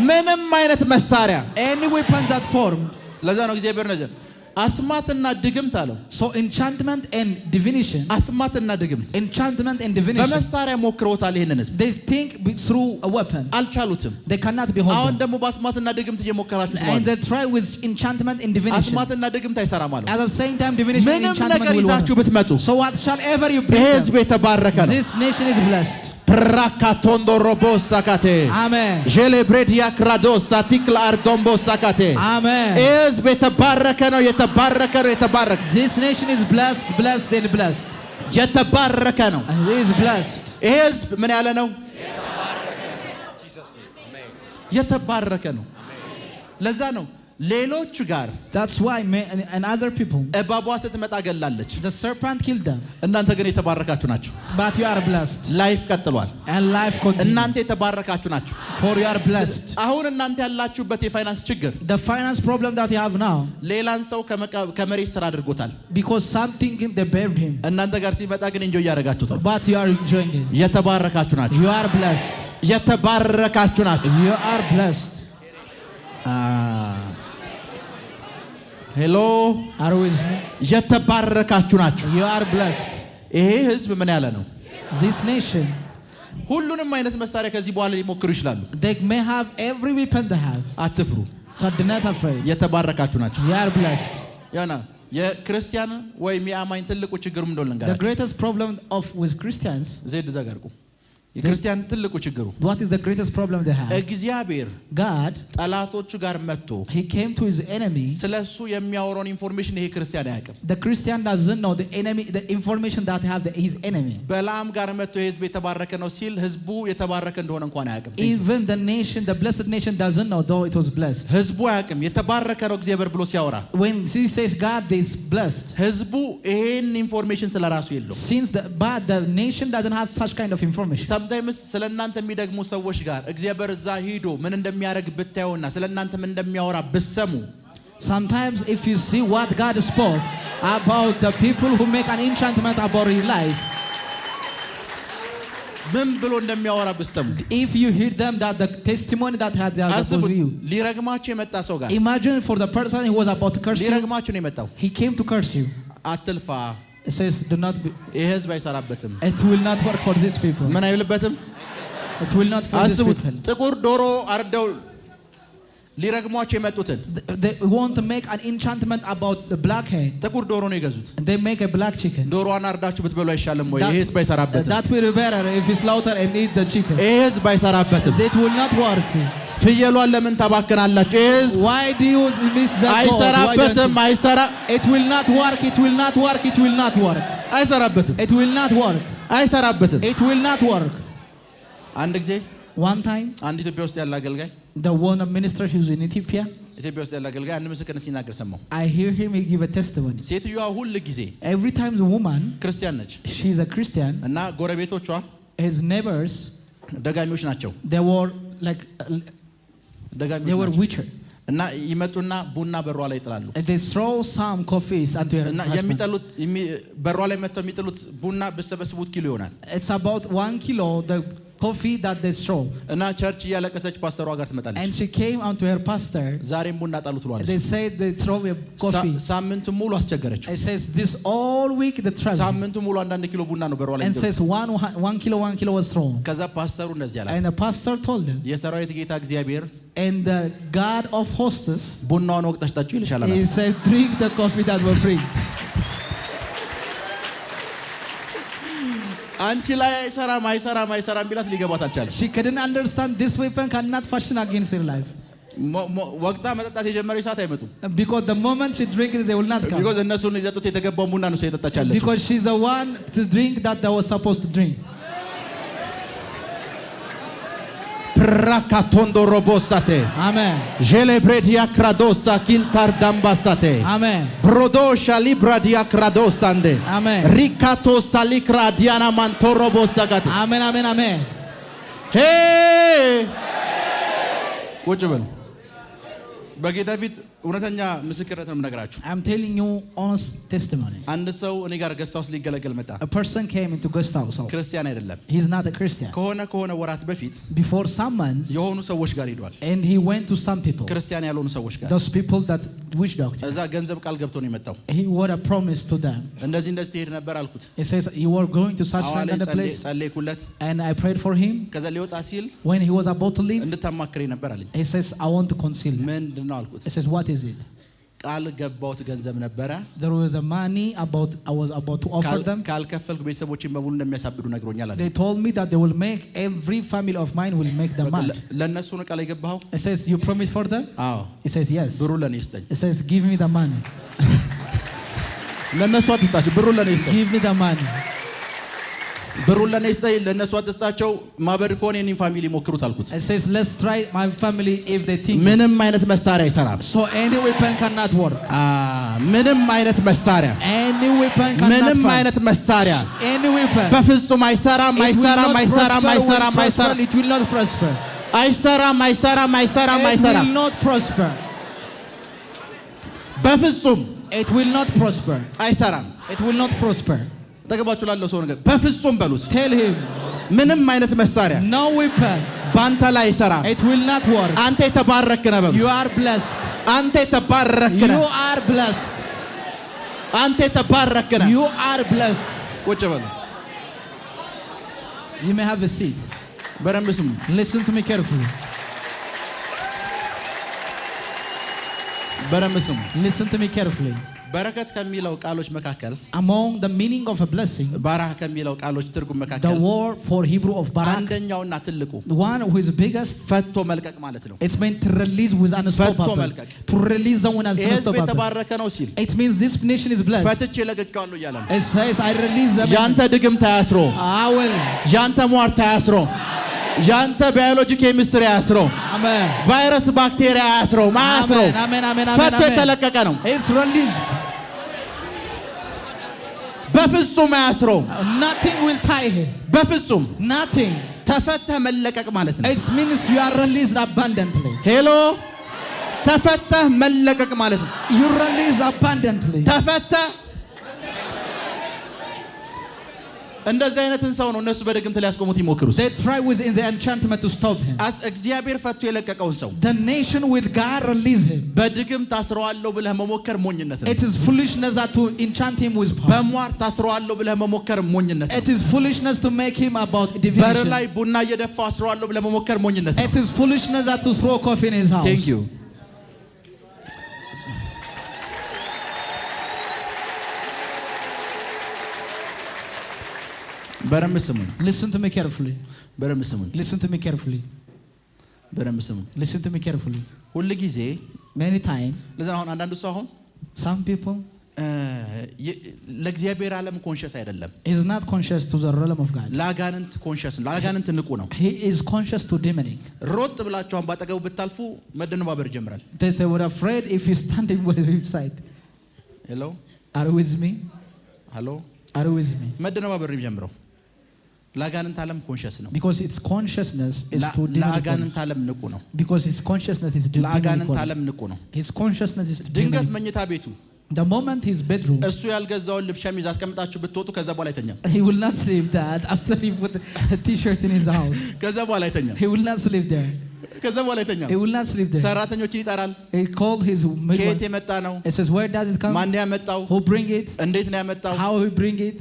[SPEAKER 1] ምንም አይነት መሳሪያ
[SPEAKER 2] any weapon that formed
[SPEAKER 1] ለዛ ነው እግዚአብሔር ነገር አስማትና ድግምት አለው።
[SPEAKER 2] So enchantment and divination.
[SPEAKER 1] አስማትና ድግምት
[SPEAKER 2] Enchantment and divination.
[SPEAKER 1] በመሳሪያ ሞክረውታል ይሄንን ህዝብ።
[SPEAKER 2] They think through a weapon.
[SPEAKER 1] አልቻሉትም።
[SPEAKER 2] They cannot behold.
[SPEAKER 1] አሁን ደግሞ በአስማትና ድግምት እየሞከራችሁ ስለሆነ
[SPEAKER 2] And they try with enchantment and divination.
[SPEAKER 1] አስማትና ድግምት አይሰራም አለው።
[SPEAKER 2] At the same time divination and enchantment
[SPEAKER 1] ነገር
[SPEAKER 2] will
[SPEAKER 1] ይዛችሁ
[SPEAKER 2] work.
[SPEAKER 1] ብትመጡ
[SPEAKER 2] So whatsoever you bring,
[SPEAKER 1] ህዝብ የተባረከ ነው።
[SPEAKER 2] this nation is blessed.
[SPEAKER 1] ፕራካቶንዶ ሮቦሳካቴ
[SPEAKER 2] Amen.
[SPEAKER 1] ጄሌብሬዲያ ክራዶሳ ቲክላ አርዶምቦሳካቴ
[SPEAKER 2] Amen.
[SPEAKER 1] ህዝብ የተባረከ ነው። የተባረከ ነው። የተባረከ
[SPEAKER 2] This nation is blessed, blessed and blessed.
[SPEAKER 1] የተባረከ ነው።
[SPEAKER 2] And it is blessed.
[SPEAKER 1] ህዝብ ምን ያለ ነው? የተባረከ ነው። ለዛ ነው ሌሎቹ ጋር
[SPEAKER 2] That's why and other people,
[SPEAKER 1] እባቧ ስትመጣ ገላለች።
[SPEAKER 2] the serpent killed them.
[SPEAKER 1] እናንተ ግን የተባረካችሁ ናችሁ።
[SPEAKER 2] But you are blessed.
[SPEAKER 1] ላይፍ ቀጥሏል።
[SPEAKER 2] And life continues.
[SPEAKER 1] እናንተ የተባረካችሁ ናችሁ።
[SPEAKER 2] For you are blessed.
[SPEAKER 1] አሁን እናንተ ያላችሁበት የፋይናንስ ችግር
[SPEAKER 2] The finance problem that you have now,
[SPEAKER 1] ሌላን ሰው ከመሬት ስራ አድርጎታል።
[SPEAKER 2] because something they buried him.
[SPEAKER 1] እናንተ ጋር ሲመጣ ግን እንጆይ ያደረጋችሁት ነው።
[SPEAKER 2] But you are enjoying it.
[SPEAKER 1] የተባረካችሁ ናችሁ።
[SPEAKER 2] You are blessed.
[SPEAKER 1] የተባረካችሁ ናችሁ።
[SPEAKER 2] You are blessed.
[SPEAKER 1] ሄሎ
[SPEAKER 2] Are you with me?
[SPEAKER 1] የተባረካችሁ ናችሁ።
[SPEAKER 2] You are blessed.
[SPEAKER 1] ይሄ ህዝብ ምን ያለ ነው?
[SPEAKER 2] This nation,
[SPEAKER 1] ሁሉንም አይነት መሳሪያ ከዚህ በኋላ ሊሞክሩ ይችላሉ።
[SPEAKER 2] they may have every weapon they have.
[SPEAKER 1] አትፍሩ።
[SPEAKER 2] So do not afraid.
[SPEAKER 1] የተባረካችሁ ናችሁ።
[SPEAKER 2] You are blessed.
[SPEAKER 1] ያና የክርስቲያን ወይም የአማኝ ትልቁ ችግሩ ምን እንደሆነ
[SPEAKER 2] The
[SPEAKER 1] ልንገራችሁ።
[SPEAKER 2] greatest problem with Christians,
[SPEAKER 1] ዜድ ዘጋርቁ የክርስቲያን ትልቁ ችግሩ
[SPEAKER 2] what is the greatest problem they have?
[SPEAKER 1] እግዚአብሔር
[SPEAKER 2] God,
[SPEAKER 1] ጠላቶቹ ጋር መጥቶ
[SPEAKER 2] he came to his enemy.
[SPEAKER 1] ስለሱ የሚያወራውን ኢንፎርሜሽን ይሄ ክርስቲያን አያውቅም።
[SPEAKER 2] The Christian doesn't know the enemy, the information that he have his enemy.
[SPEAKER 1] በላም ጋር መጥቶ የህዝብ የተባረከ ነው ሲል ህዝቡ የተባረከ እንደሆነ እንኳን አያውቅም።
[SPEAKER 2] Even the nation, the blessed nation doesn't know though it was blessed.
[SPEAKER 1] ህዝቡ አያውቅም የተባረከ ነው እግዚአብሔር ብሎ ሲያወራ።
[SPEAKER 2] When he says God is blessed,
[SPEAKER 1] ህዝቡ ይሄን ኢንፎርሜሽን ስለራሱ የለውም።
[SPEAKER 2] since the nation doesn't have such kind of information.
[SPEAKER 1] sometimes ስለናንተ የሚደግሙ ሰዎች ጋር እግዚአብሔር እዛ ሄዶ ምን እንደሚያደርግ ብታዩና ስለናንተ ምን እንደሚያወራ ብትሰሙ
[SPEAKER 2] Sometimes if you see what God spoke about the people who make an enchantment about his life,
[SPEAKER 1] ምን ብሎ እንደሚያወራ ብትሰሙ
[SPEAKER 2] if you hear them that the testimony that had they have for you,
[SPEAKER 1] ሊረግማችሁ የመጣ ሰው ጋር
[SPEAKER 2] imagine for the person who was about to curse you,
[SPEAKER 1] ሊረግማችሁ ነው የመጣው።
[SPEAKER 2] he came to curse you.
[SPEAKER 1] አትልፋ
[SPEAKER 2] It says do not be,
[SPEAKER 1] ይሄ ህዝብ አይሰራበትም።
[SPEAKER 2] it will not work for these people.
[SPEAKER 1] ምን አይልበትም።
[SPEAKER 2] It will not for these
[SPEAKER 1] አስቡት
[SPEAKER 2] people.
[SPEAKER 1] ጥቁር ዶሮ አርደው ሊረግሟቸው የመጡትን
[SPEAKER 2] They want to make an enchantment about the black hen.
[SPEAKER 1] ጥቁር ዶሮ ነው የገዙት።
[SPEAKER 2] They make a black chicken.
[SPEAKER 1] ዶሮዋን አርዳችሁ ብትበሉ አይሻልም ወይ? ይሄ ህዝብ አይሰራበትም።
[SPEAKER 2] That will be better if you slaughter and eat the chicken.
[SPEAKER 1] ይሄ ህዝብ አይሰራበትም።
[SPEAKER 2] It will not work.
[SPEAKER 1] ፍየሏን ለምን ታባክናላችሁ? ይሄ ህዝብ
[SPEAKER 2] Why do you miss the goal?
[SPEAKER 1] አይሰራበትም። አይሰራ
[SPEAKER 2] It will not work. It will not work. It will not work.
[SPEAKER 1] አይሰራበትም።
[SPEAKER 2] It will not work.
[SPEAKER 1] አይሰራበትም።
[SPEAKER 2] It will not work.
[SPEAKER 1] አንድ ጊዜ
[SPEAKER 2] One time,
[SPEAKER 1] አንድ ኢትዮጵያ ውስጥ ያለ አገልጋይ
[SPEAKER 2] the one minister who's in Ethiopia,
[SPEAKER 1] ኢትዮጵያ ውስጥ ያለ አገልጋይ አንድ ምስክርነት ሲናገር ሰማሁ።
[SPEAKER 2] I hear him give a testimony.
[SPEAKER 1] ሴትዮዋ ሁል ጊዜ
[SPEAKER 2] Every time the woman,
[SPEAKER 1] ክርስቲያን ነች
[SPEAKER 2] she's a Christian,
[SPEAKER 1] እና ጎረቤቶቿ
[SPEAKER 2] his neighbors,
[SPEAKER 1] ደጋሚዎች ናቸው።
[SPEAKER 2] they were like,
[SPEAKER 1] ደጋሚዎች
[SPEAKER 2] they were
[SPEAKER 1] ናቸው
[SPEAKER 2] witcher.
[SPEAKER 1] እና ይመጡና ቡና በሯ ላይ ይጥላሉ።
[SPEAKER 2] And they throw some coffees onto her
[SPEAKER 1] እና
[SPEAKER 2] husband.
[SPEAKER 1] የሚጠሉት በሯ ላይ መጥተው የሚጥሉት ቡና በሰበስቡት ኪሎ ይሆናል።
[SPEAKER 2] It's about 1 kilo, the coffee that they throw.
[SPEAKER 1] እና ቸርች እያለቀሰች ፓስተሯ ጋር ትመጣለች።
[SPEAKER 2] And she came onto her pastor.
[SPEAKER 1] ዛሬም ቡና ጣሉ ትሏለች።
[SPEAKER 2] They said they throw a coffee.
[SPEAKER 1] ሳምንቱ ሙሉ አስቸገረችው።
[SPEAKER 2] It says this all week the travel.
[SPEAKER 1] ሳምንቱ ሙሉ አንዳንድ ኪሎ ቡና ነው በሯ ላይ
[SPEAKER 2] And says 1 kilo was thrown.
[SPEAKER 1] ከዛ ፓስተሩ እንደዚህ አለ።
[SPEAKER 2] And the pastor told them,
[SPEAKER 1] የሰራዊት ጌታ እግዚአብሔር
[SPEAKER 2] and the God of hosts,
[SPEAKER 1] ቡናውን ወቅታሽ ጠጪው ይልሻል አለ።
[SPEAKER 2] he said, drink the coffee that will bring.
[SPEAKER 1] አንቺ ላይ አይሰራም ቢላት ሊገባት አልቻለም።
[SPEAKER 2] She couldn't understand this weapon cannot function against her life.
[SPEAKER 1] ወቅታ መጠጣት የጀመረች ሰዓት አይመጡም።
[SPEAKER 2] Because the moment she drink it, they will not come.
[SPEAKER 1] because እነሱን ሊጠጡት የተገባውን ቡና ነው የጠጣች ያለችው።
[SPEAKER 2] Because she's the one to drink that they were supposed to drink.
[SPEAKER 1] ፕራካቶንዶ ሮቦሳቴ
[SPEAKER 2] Amen.
[SPEAKER 1] ጄሌብሬዲያ ክራዶሳ ኪልታር ዳምባሳቴ
[SPEAKER 2] Amen.
[SPEAKER 1] ብሮዶሻ ሊብራዲያ ክራዶሳንዴ
[SPEAKER 2] Amen.
[SPEAKER 1] ሪካቶ ሳሊክራ ዲያና ማንቶሮቦሳጋቴ
[SPEAKER 2] Amen. Amen. Amen.
[SPEAKER 1] ሄ ቁጭ በሉ በጌታ ፊት እውነተኛ ምስክርነት ነው የምነግራችሁ።
[SPEAKER 2] I'm telling you honest testimony.
[SPEAKER 1] አንድ ሰው እኔ ጋር ገስት ሃውስ ሊገለገል መጣ።
[SPEAKER 2] A person came into guest house.
[SPEAKER 1] ክርስቲያን አይደለም።
[SPEAKER 2] He's not a Christian.
[SPEAKER 1] ከሆነ ወራት በፊት
[SPEAKER 2] Before some months
[SPEAKER 1] የሆኑ ሰዎች ጋር ሄዷል።
[SPEAKER 2] and he went to some people.
[SPEAKER 1] ክርስቲያን ያልሆኑ ሰዎች ጋር።
[SPEAKER 2] Those people that witch doctor.
[SPEAKER 1] እዛ ገንዘብ ቃል ገብቶ ነው የመጣው።
[SPEAKER 2] He what a promise to them.
[SPEAKER 1] እንደዚህ ትሄድ ነበር አልኩት።
[SPEAKER 2] He says you were going to such kind of place.
[SPEAKER 1] ጸለይኩለት
[SPEAKER 2] And I prayed for him.
[SPEAKER 1] ከዛ ሊወጣ ሲል
[SPEAKER 2] when he was about to leave
[SPEAKER 1] እንድታማክረኝ ነበር አለኝ።
[SPEAKER 2] He says I want to conceal.
[SPEAKER 1] ምንድነው አልኩት።
[SPEAKER 2] He says what is it?
[SPEAKER 1] ቃል ገባውት ገንዘብ ነበረ።
[SPEAKER 2] There was a money I was about to offer them.
[SPEAKER 1] ካልከፈልኩ ቤተሰቦችን በሙሉ እንደሚያሳብዱ ነግሮኛል አለ።
[SPEAKER 2] They told me that they will make every family of mine will make them mad.
[SPEAKER 1] ለነሱ ነው ቃል የገባው?
[SPEAKER 2] He says you promise for them?
[SPEAKER 1] አዎ።
[SPEAKER 2] He says yes.
[SPEAKER 1] ብሩ ለኔ ይስጠኝ።
[SPEAKER 2] He says give me the money.
[SPEAKER 1] ለነሱ አትስጣቸው፣ ብሩ ለኔ ይስጠኝ።
[SPEAKER 2] Give me the money.
[SPEAKER 1] ብሩ ለኔ ይስጠኝ፣ ለነሱ አትስጣቸው። ማበድ ከሆነ የኔን ፋሚሊ ሞክሩት አልኩት።
[SPEAKER 2] It says let's try my family if they think.
[SPEAKER 1] ምንም አይነት መሳሪያ አይሰራም።
[SPEAKER 2] So any weapon cannot work.
[SPEAKER 1] ምንም አይነት መሳሪያ
[SPEAKER 2] Any weapon cannot.
[SPEAKER 1] ምንም አይነት መሳሪያ
[SPEAKER 2] Any weapon.
[SPEAKER 1] በፍጹም አይሰራም።
[SPEAKER 2] It will not prosper.
[SPEAKER 1] አይሰራም።
[SPEAKER 2] It will not prosper.
[SPEAKER 1] በፍጹም
[SPEAKER 2] It will not prosper.
[SPEAKER 1] አይሰራም።
[SPEAKER 2] It will not prosper.
[SPEAKER 1] ተገባችሁ ላለው ሰው ነገር በፍጹም በሉት።
[SPEAKER 2] Tell him.
[SPEAKER 1] ምንም አይነት መሳሪያ
[SPEAKER 2] No weapon.
[SPEAKER 1] ባንተ ላይ አይሰራም።
[SPEAKER 2] It will not work.
[SPEAKER 1] አንተ የተባረክ ነህ በሉት።
[SPEAKER 2] You are blessed.
[SPEAKER 1] አንተ የተባረክ ነህ።
[SPEAKER 2] You are blessed.
[SPEAKER 1] አንተ የተባረክ ነህ።
[SPEAKER 2] You are blessed.
[SPEAKER 1] ቁጭ በሉ።
[SPEAKER 2] You may have a seat.
[SPEAKER 1] በደንብ ስሙ።
[SPEAKER 2] Listen to me carefully.
[SPEAKER 1] በደንብ ስሙ።
[SPEAKER 2] Listen to me carefully.
[SPEAKER 1] በረከት ከሚለው ቃሎች መካከል
[SPEAKER 2] among the meaning of a blessing
[SPEAKER 1] ባራክ ከሚለው ቃሎች ትርጉም
[SPEAKER 2] the
[SPEAKER 1] መካከል
[SPEAKER 2] word for Hebrew of barak
[SPEAKER 1] አንደኛውና ትልቁ
[SPEAKER 2] the one who is biggest
[SPEAKER 1] ፈቶ መልቀቅ ማለት ነው።
[SPEAKER 2] it's meant to release with unstoppable to release the one unstoppable
[SPEAKER 1] የተባረከ ነው ሲል
[SPEAKER 2] it means this nation is blessed
[SPEAKER 1] ፈትቼ ለቀቅካለሁ እያለ ነው።
[SPEAKER 2] it says I release them
[SPEAKER 1] ያንተ ድግም ታያስሮ
[SPEAKER 2] I will
[SPEAKER 1] ያንተ ሟር ታያስሮ ያንተ ባዮሎጂ ኬሚስትሪ ያስሮ
[SPEAKER 2] amen
[SPEAKER 1] ቫይረስ ባክቴሪያ ያስሮ ማስሮ ፈቶ የተለቀቀ ነው።
[SPEAKER 2] it's released
[SPEAKER 1] በፍጹም ያስሮ
[SPEAKER 2] nothing will tie him
[SPEAKER 1] በፍጹም
[SPEAKER 2] nothing
[SPEAKER 1] ተፈተ መለቀቅ ማለት ነው።
[SPEAKER 2] it means you are released abundantly
[SPEAKER 1] ሄሎ ተፈተ መለቀቅ ማለት ነው።
[SPEAKER 2] you release abundantly
[SPEAKER 1] ተፈተ እንደዚህ አይነትን ሰው ነው እነሱ በድግምት ሊያስቆሙት ይሞክሩት።
[SPEAKER 2] they try within the enchantment to stop him
[SPEAKER 1] እግዚአብሔር ፈቶ የለቀቀውን ሰው
[SPEAKER 2] the nation will God release him
[SPEAKER 1] በድግምት ታስረዋለሁ ብለህ መሞከር ሞኝነት ነው።
[SPEAKER 2] it is foolishness that to enchant him with power
[SPEAKER 1] በሟር ታስረዋለሁ ብለህ መሞከር ሞኝነት ነው።
[SPEAKER 2] it is foolishness to make him about divination
[SPEAKER 1] በር ላይ ቡና እየደፋ አስረዋለሁ ብለህ መሞከር ሞኝነት ነው።
[SPEAKER 2] it is foolishness that to throw coffee in his house
[SPEAKER 1] thank you በደንብ ስሙኝ።
[SPEAKER 2] listen to me carefully
[SPEAKER 1] በደንብ ስሙኝ።
[SPEAKER 2] listen to me carefully
[SPEAKER 1] በደንብ ስሙኝ።
[SPEAKER 2] listen to me carefully
[SPEAKER 1] ሁሉ ጊዜ
[SPEAKER 2] many times
[SPEAKER 1] ለዛ አሁን አንዳንዱ ሰው አሁን
[SPEAKER 2] some people
[SPEAKER 1] ለእግዚአብሔር ዓለም ኮንሺየስ አይደለም።
[SPEAKER 2] is not conscious to the realm of God
[SPEAKER 1] ለአጋንንት ኮንሺየስ ነው። ለአጋንንት ንቁ ነው።
[SPEAKER 2] he is conscious to demonic
[SPEAKER 1] ሮጥ ብላችሁ አሁን ባጠገቡ ብታልፉ መደነባበር ይጀምራል።
[SPEAKER 2] they were afraid if he's standing by his side
[SPEAKER 1] hello
[SPEAKER 2] are you with me
[SPEAKER 1] hello
[SPEAKER 2] are you with me
[SPEAKER 1] መደነባበር ይጀምራል። ለአጋንንት ዓለም ኮንሺየስ ነው
[SPEAKER 2] because its consciousness is to
[SPEAKER 1] ለአጋንንት ዓለም ንቁ ነው
[SPEAKER 2] because his consciousness is demonic
[SPEAKER 1] ለአጋንንት ዓለም ንቁ ነው
[SPEAKER 2] his consciousness is
[SPEAKER 1] ድንገት መኝታ ቤቱ
[SPEAKER 2] the moment his bedroom
[SPEAKER 1] እሱ ያልገዛውን ልብስ ሸሚዝ አስቀምጣችሁ ብትወጡ ከዛ በኋላ አይተኛም።
[SPEAKER 2] he will not sleep that after he put a t-shirt in his house
[SPEAKER 1] ከዛ በኋላ አይተኛም።
[SPEAKER 2] he will not sleep there
[SPEAKER 1] ከዛ በኋላ አይተኛም።
[SPEAKER 2] he will not sleep there
[SPEAKER 1] ሰራተኞችን ይጠራል።
[SPEAKER 2] he called his
[SPEAKER 1] ከየት የመጣ ነው?
[SPEAKER 2] he says where does it come
[SPEAKER 1] ማን ያመጣው?
[SPEAKER 2] who bring it
[SPEAKER 1] እንዴት ነው ያመጣው?
[SPEAKER 2] how he bring it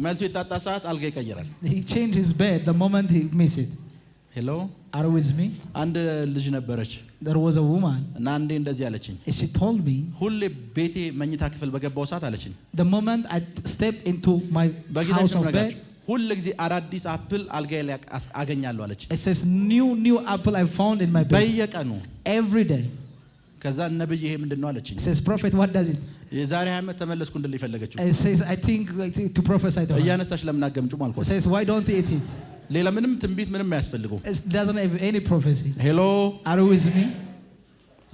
[SPEAKER 1] መልሱ የታጣ ሰዓት አልጋ ይቀይራል።
[SPEAKER 2] he changed his bed the moment he miss it
[SPEAKER 1] hello
[SPEAKER 2] are you with me
[SPEAKER 1] አንድ ልጅ ነበረች
[SPEAKER 2] there was a woman
[SPEAKER 1] እና አንዴ እንደዚህ አለችኝ።
[SPEAKER 2] she told me
[SPEAKER 1] ሁሌ ቤቴ መኝታ ክፍል በገባው ሰዓት አለችኝ
[SPEAKER 2] the moment I step into my house of bed
[SPEAKER 1] ሁሉ ጊዜ አዳዲስ አፕል አልጋዬ ላይ አገኛለሁ አለችኝ።
[SPEAKER 2] it says new apple I found in my bed
[SPEAKER 1] በየቀኑ
[SPEAKER 2] every day
[SPEAKER 1] ከዛ ነብይ ይሄ ምንድነው አለችኝ።
[SPEAKER 2] says prophet what does it
[SPEAKER 1] የዛሬ ዓመት ተመለስኩ እንድል ይፈልገችው
[SPEAKER 2] it says I think to prophesy to her
[SPEAKER 1] እያነሳሽ ለምን አገምጩ ማለት
[SPEAKER 2] it says why don't you eat it
[SPEAKER 1] ሌላ ምንም ትንቢት ምንም አያስፈልገው
[SPEAKER 2] it doesn't have any prophecy
[SPEAKER 1] hello
[SPEAKER 2] are you with me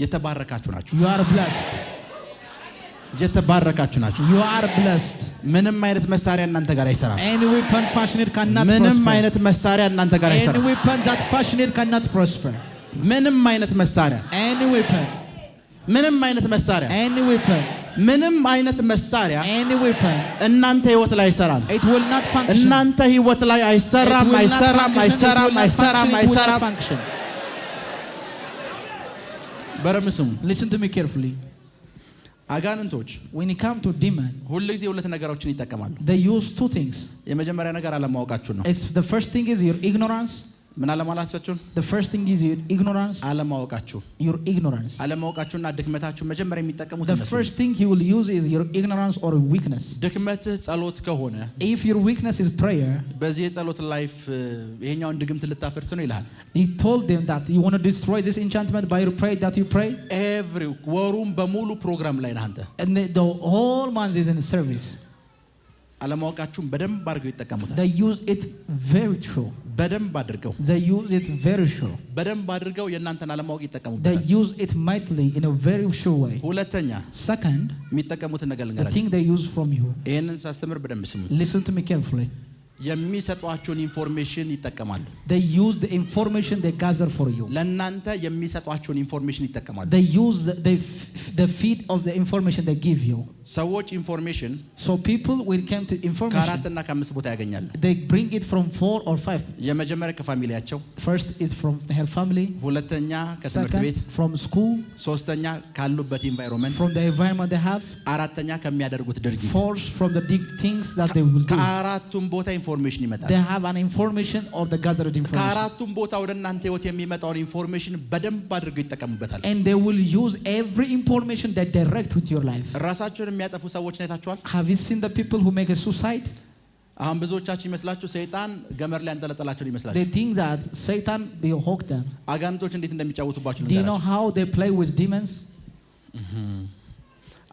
[SPEAKER 1] የተባረካችሁ ናችሁ
[SPEAKER 2] you are blessed
[SPEAKER 1] የተባረካችሁ ናችሁ
[SPEAKER 2] you are blessed
[SPEAKER 1] ምንም አይነት መሳሪያ እናንተ ጋር አይሰራም።
[SPEAKER 2] any weapon fashioned cannot prosper
[SPEAKER 1] ምንም አይነት መሳሪያ እናንተ ጋር አይሰራም።
[SPEAKER 2] any weapon that fashioned cannot prosper
[SPEAKER 1] ምንም አይነት መሳሪያ
[SPEAKER 2] any weapon
[SPEAKER 1] ምንም አይነት መሳሪያ
[SPEAKER 2] any weapon,
[SPEAKER 1] ምንም አይነት መሳሪያ
[SPEAKER 2] any weapon,
[SPEAKER 1] እናንተ ህይወት ላይ አይሰራም።
[SPEAKER 2] it will not function.
[SPEAKER 1] እናንተ ህይወት ላይ አይሰራም አይሰራም አይሰራም አይሰራም አይሰራም። በረምስሙ
[SPEAKER 2] Listen to me carefully.
[SPEAKER 1] አጋንንቶች
[SPEAKER 2] when it come to demon,
[SPEAKER 1] ሁሉ ጊዜ ሁለት ነገሮችን ይጠቀማሉ።
[SPEAKER 2] they use two things.
[SPEAKER 1] የመጀመሪያ ነገር አለማወቃችሁ ነው።
[SPEAKER 2] It's the first thing is your ignorance.
[SPEAKER 1] ምን አለማላችሁን?
[SPEAKER 2] The first thing is your ignorance.
[SPEAKER 1] አለማወቃችሁ
[SPEAKER 2] Your ignorance.
[SPEAKER 1] አለማወቃችሁና ድክመታችሁ መጀመሪያ የሚጠቀሙት
[SPEAKER 2] The
[SPEAKER 1] እነሱ።
[SPEAKER 2] first thing he will use is your ignorance or weakness.
[SPEAKER 1] ድክመትህ ጸሎት ከሆነ
[SPEAKER 2] If your weakness is prayer,
[SPEAKER 1] በዚህ የጸሎት ላይፍ ይሄኛውን ድግምት ልታፈርስ ነው ይላል።
[SPEAKER 2] he told them that you want to destroy this enchantment by your prayer that you pray.
[SPEAKER 1] ኤቭሪ ወሩም በሙሉ ፕሮግራም ላይ ነህ አንተ።
[SPEAKER 2] And the whole month is in service.
[SPEAKER 1] አለማወቃችሁን በደንብ አድርገው ይጠቀሙታል።
[SPEAKER 2] They use it very true.
[SPEAKER 1] በደንብ አድርገው
[SPEAKER 2] They use it very sure.
[SPEAKER 1] በደንብ አድርገው የእናንተን አለማወቅ
[SPEAKER 2] They
[SPEAKER 1] ይጠቀሙበታል።
[SPEAKER 2] use it mightily in a very sure way.
[SPEAKER 1] ሁለተኛ
[SPEAKER 2] Second,
[SPEAKER 1] የሚጠቀሙትን ነገር
[SPEAKER 2] the
[SPEAKER 1] ልንገራችሁ።
[SPEAKER 2] thing they use from you.
[SPEAKER 1] ይሄንን ሳስተምር በደንብ ስሙ።
[SPEAKER 2] Listen to me carefully.
[SPEAKER 1] የሚሰጧቸውን ኢንፎርሜሽን ይጠቀማሉ።
[SPEAKER 2] They use the information they gather for you.
[SPEAKER 1] ለእናንተ የሚሰጧቸውን ኢንፎርሜሽን ይጠቀማሉ።
[SPEAKER 2] They use the feed of the information they give you.
[SPEAKER 1] ሰዎች ኢንፎርሜሽን
[SPEAKER 2] So people when it came to information,
[SPEAKER 1] ከአራትና ከአምስት ቦታ ያገኛሉ።
[SPEAKER 2] they bring it from 4 or 5.
[SPEAKER 1] የመጀመሪያ ከፋሚሊያቸው፣
[SPEAKER 2] First is from their family.
[SPEAKER 1] ሁለተኛ ከትምህርት ቤት፣
[SPEAKER 2] Second, from school.
[SPEAKER 1] ሶስተኛ ካሉበት ኢንቫይሮንመንት፣
[SPEAKER 2] From the environment they have.
[SPEAKER 1] አራተኛ ከሚያደርጉት ድርጊት።
[SPEAKER 2] Fourth, from the things that they will do.
[SPEAKER 1] ከአራቱም ቦታ ኢንፎርሜሽን ይመጣል።
[SPEAKER 2] They have an information or the gathered information.
[SPEAKER 1] ከአራቱም ቦታ ወደ እናንተ ህይወት የሚመጣውን ኢንፎርሜሽን በደንብ አድርገው ይጠቀሙበታል።
[SPEAKER 2] And they will use every information that direct with your life.
[SPEAKER 1] ራሳቸውን የሚያጠፉ ሰዎች አይታችኋል?
[SPEAKER 2] Have you seen the people who make a suicide?
[SPEAKER 1] አሁን ብዙዎቻችሁ ይመስላችሁ ሰይጣን ገመድ ላይ አንጠለጠላቸው
[SPEAKER 2] They
[SPEAKER 1] ይመስላችሁ።
[SPEAKER 2] think that Satan will hook them.
[SPEAKER 1] አጋንንቶች እንዴት እንደሚጫወቱባችሁ
[SPEAKER 2] Do you know
[SPEAKER 1] ልንገራችሁ።
[SPEAKER 2] how they play with demons?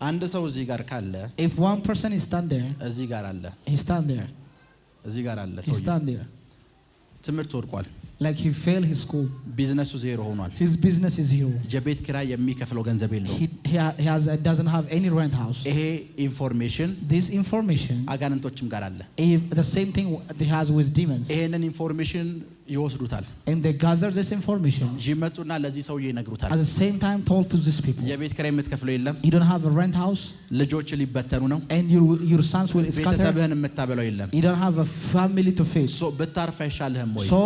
[SPEAKER 1] አንድ ሰው እዚህ ጋር ካለ
[SPEAKER 2] If one person is stand there,
[SPEAKER 1] እዚህ ጋር አለ፣
[SPEAKER 2] he stand there.
[SPEAKER 1] እዚህ ጋር አለ
[SPEAKER 2] He
[SPEAKER 1] ሰው
[SPEAKER 2] stand there.
[SPEAKER 1] ትምህርት ወድቋል፣
[SPEAKER 2] Like he failed his school.
[SPEAKER 1] ቢዝነሱ ዜሮ ሆኗል፣
[SPEAKER 2] His business is zero.
[SPEAKER 1] የቤት ኪራይ የሚከፍለው ገንዘብ የለውም።
[SPEAKER 2] Doesn't have any rent house.
[SPEAKER 1] ይሄ ኢንፎርሜሽን
[SPEAKER 2] This information,
[SPEAKER 1] አጋንንቶችም ጋር አለ።
[SPEAKER 2] the same thing they has with demons.
[SPEAKER 1] ይሄንን ኢንፎርሜሽን ይወስዱታል፣
[SPEAKER 2] And they gather this information.
[SPEAKER 1] ይመጡና ለዚህ ሰውዬ ይነግሩታል።
[SPEAKER 2] At the same time told to these people.
[SPEAKER 1] የቤት ኪራይ የምትከፍለው የለም፣
[SPEAKER 2] You don't have a rent house.
[SPEAKER 1] ልጆች ሊበተኑ ነው፣
[SPEAKER 2] And your sons will scatter.
[SPEAKER 1] ቤተሰብህን የምታበለው የለም።
[SPEAKER 2] You don't have a family to face.
[SPEAKER 1] ብታርፍ አይሻልህም ወይ?
[SPEAKER 2] So